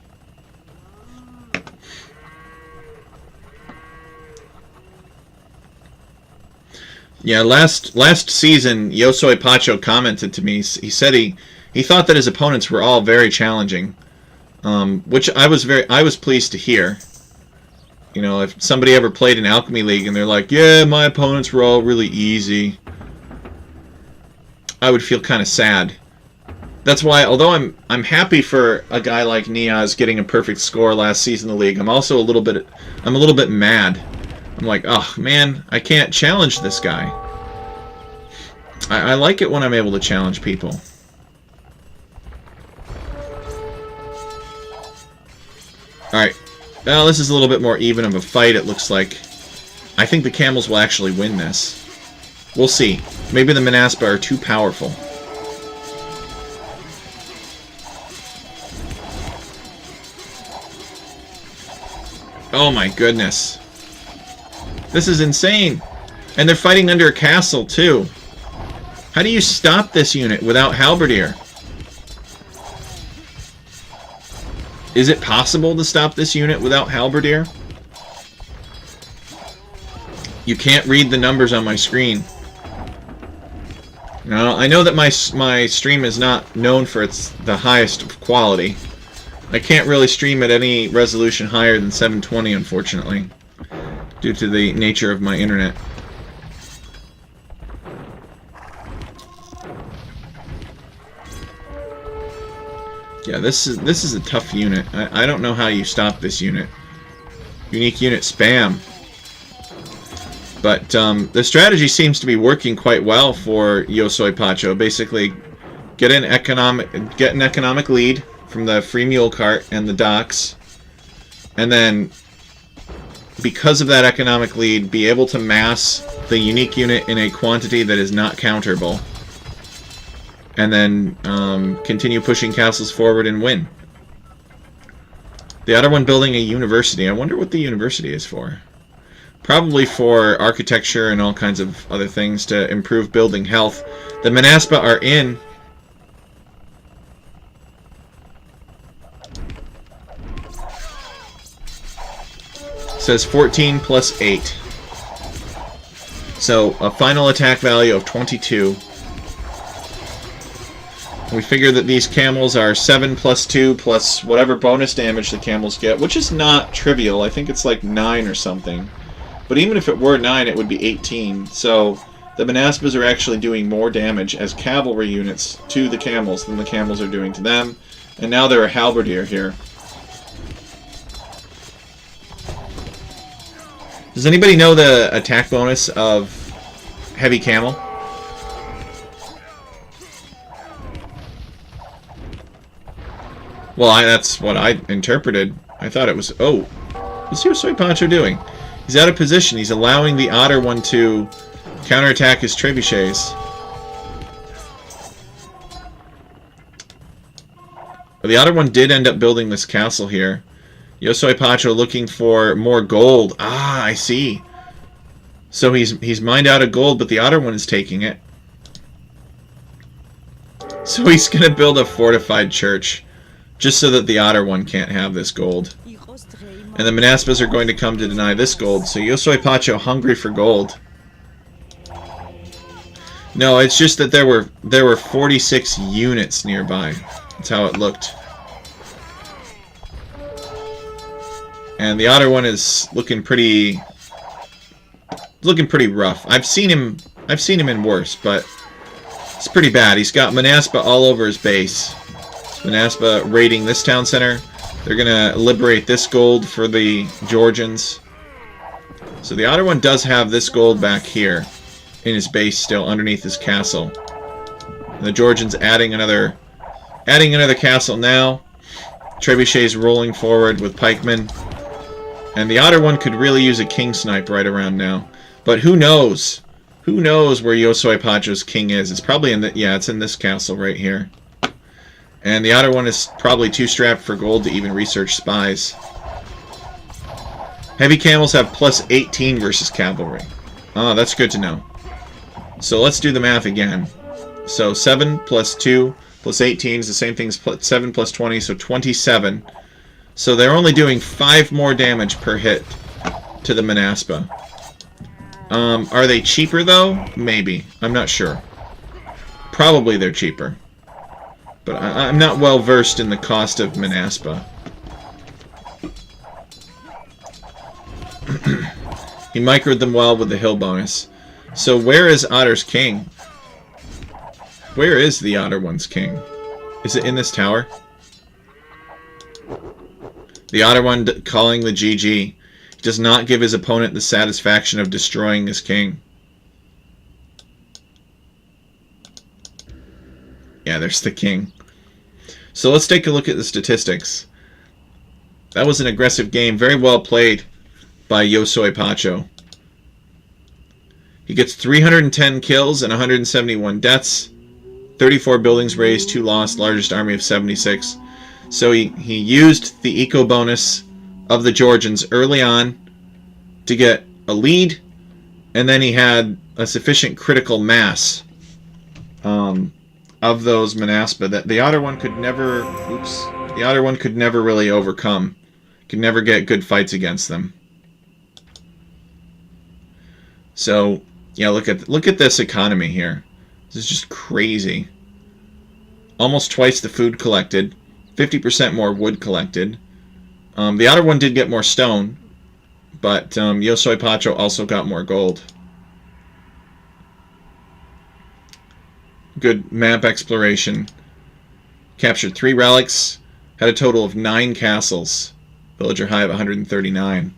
Yeah, last season, Yosoi Pacho commented to me. He said he thought that his opponents were all very challenging, which I was pleased to hear. You know, if somebody ever played an Alchemy League and they're like, yeah, my opponents were all really easy, I would feel kind of sad. That's why, although I'm happy for a guy like Niaz getting a perfect score last season in the league, I'm also a little bit mad. I'm like, oh man, I can't challenge this guy. I like it when I'm able to challenge people. Alright. Well, this is a little bit more even of a fight, it looks like. I think the camels will actually win this. We'll see. Maybe the Manaspa are too powerful. Oh my goodness. This is insane. And they're fighting under a castle, too. How do you stop this unit without Halberdier? Is it possible to stop this unit without Halberdier? You can't read the numbers on my screen. Now, I know that my stream is not known for the highest of quality. I can't really stream at any resolution higher than 720, unfortunately, due to the nature of my internet. Yeah, this is a tough unit. I don't know how you stop this unit. Unique unit spam. But the strategy seems to be working quite well for Yosoi Pacho. Basically, get an economic lead from the free mule cart and the docks, and then because of that economic lead, be able to mass the unique unit in a quantity that is not counterable, and then continue pushing castles forward and win. The other one building a university. I wonder what the university is for. Probably for architecture and all kinds of other things to improve building health. The Manaspa are in. It says 14 plus 8. So a final attack value of 22. We figure that these camels are 7 plus 2 plus whatever bonus damage the camels get, which is not trivial. I think it's like 9 or something. But even if it were 9, it would be 18. So the Manaspas are actually doing more damage as cavalry units to the camels than the camels are doing to them. And now they're a halberdier here. Does anybody know the attack bonus of heavy camel? Well, that's what I interpreted. I thought it was... Oh, what's Yosoi Pacho doing? He's out of position. He's allowing the otter one to counterattack his trebuchets. But the otter one did end up building this castle here. Yosoi Pacho looking for more gold. Ah, I see. So he's mined out of gold, but the otter one is taking it. So he's going to build a fortified church, just so that the otter one can't have this gold. And the Manaspas are going to come to deny this gold, so Yosoi Pacho hungry for gold. No, it's just that there were 46 units nearby. That's how it looked. And the otter one is looking pretty rough. I've seen him in worse, but it's pretty bad. He's got Manaspa all over his base. Manaspa raiding this town center. They're going to liberate this gold for the Georgians. So the otter one does have this gold back here in his base still underneath his castle. And the Georgians adding another castle now. Trebuchets rolling forward with pikemen. And the Otter one could really use a king snipe right around now. But who knows? Who knows where Yosoi Pacho's king is? It's probably in the... Yeah, it's in this castle right here. And the Otter one is probably too strapped for gold to even research spies. Heavy camels have plus 18 versus cavalry. Oh, that's good to know. So let's do the math again. So 7 plus 2 plus 18 is the same thing as 7 plus 20, so 27. So they're only doing 5 more damage per hit to the Manaspa. Are they cheaper though? Maybe. I'm not sure. Probably they're cheaper. But I'm not well versed in the cost of Manaspa. He microed them well with the hill bonus. So where is Otter's king? Where is the Otter one's king? Is it in this tower? The Otter one calling the GG. He does not give his opponent the satisfaction of destroying his king. Yeah, there's the king. So let's take a look at the statistics. That was an aggressive game. Very well played by Yosoi Pacho. He gets 310 kills and 171 deaths. 34 buildings razed, 2 lost, largest army of 76. So he used the eco bonus of the Georgians early on to get a lead, and then he had a sufficient critical mass of those Manaspa that the Otter one could never the Otter one could never really overcome. Could never get good fights against them. So yeah, look at this economy here. This is just crazy. Almost twice the food collected, 50% more wood collected. The Otter one did get more stone, but Yosoi Pacho also got more gold. Good map exploration. Captured 3 relics. Had a total of 9 castles. Villager high of 139.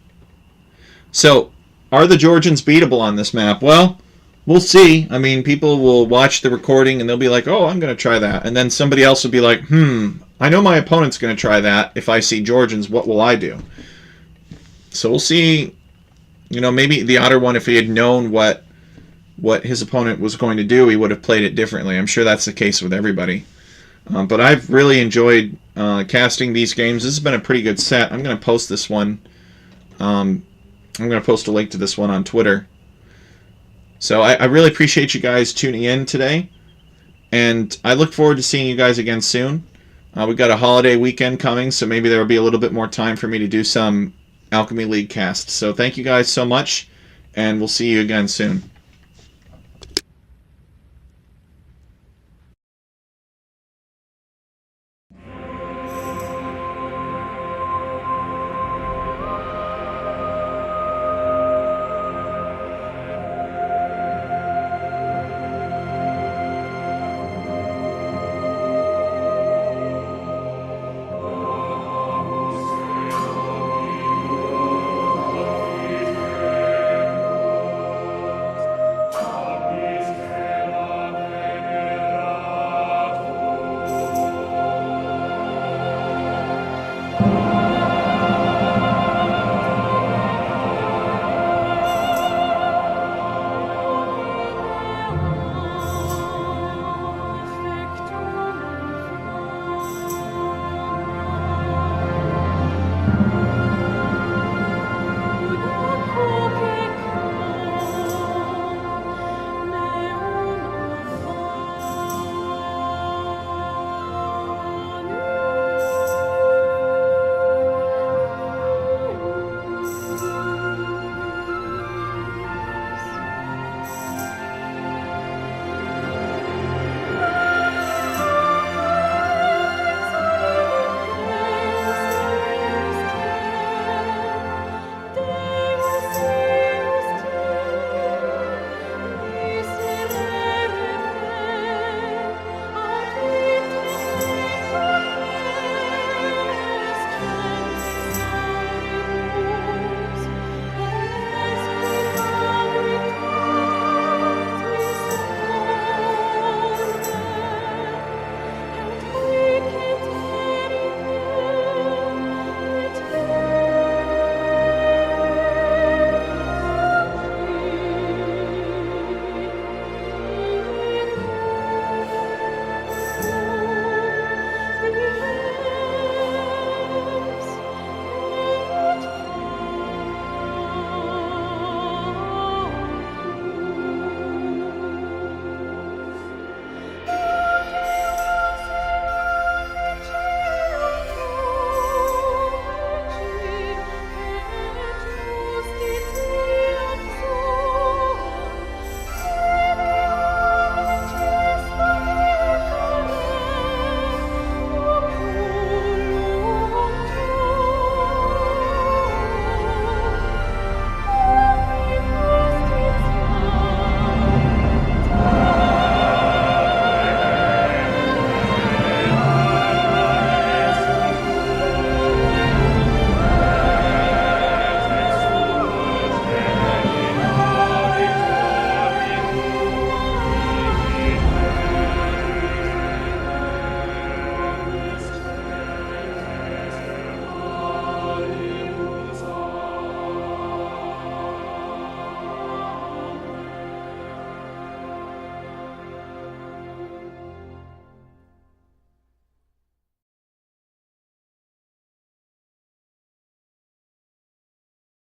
So, are the Georgians beatable on this map? Well, we'll see. I mean, people will watch the recording and they'll be like, oh, I'm going to try that. And then somebody else will be like, I know my opponent's going to try that. If I see Georgians, what will I do? So we'll see. You know, maybe the Otter one, if he had known what his opponent was going to do, he would have played it differently. I'm sure that's the case with everybody. But I've really enjoyed casting these games. This has been a pretty good set. I'm going to post this one. I'm going to post a link to this one on Twitter. So I really appreciate you guys tuning in today. And I look forward to seeing you guys again soon. We've got a holiday weekend coming, so maybe there will be a little bit more time for me to do some Alchemy League casts. So thank you guys so much, and we'll see you again soon.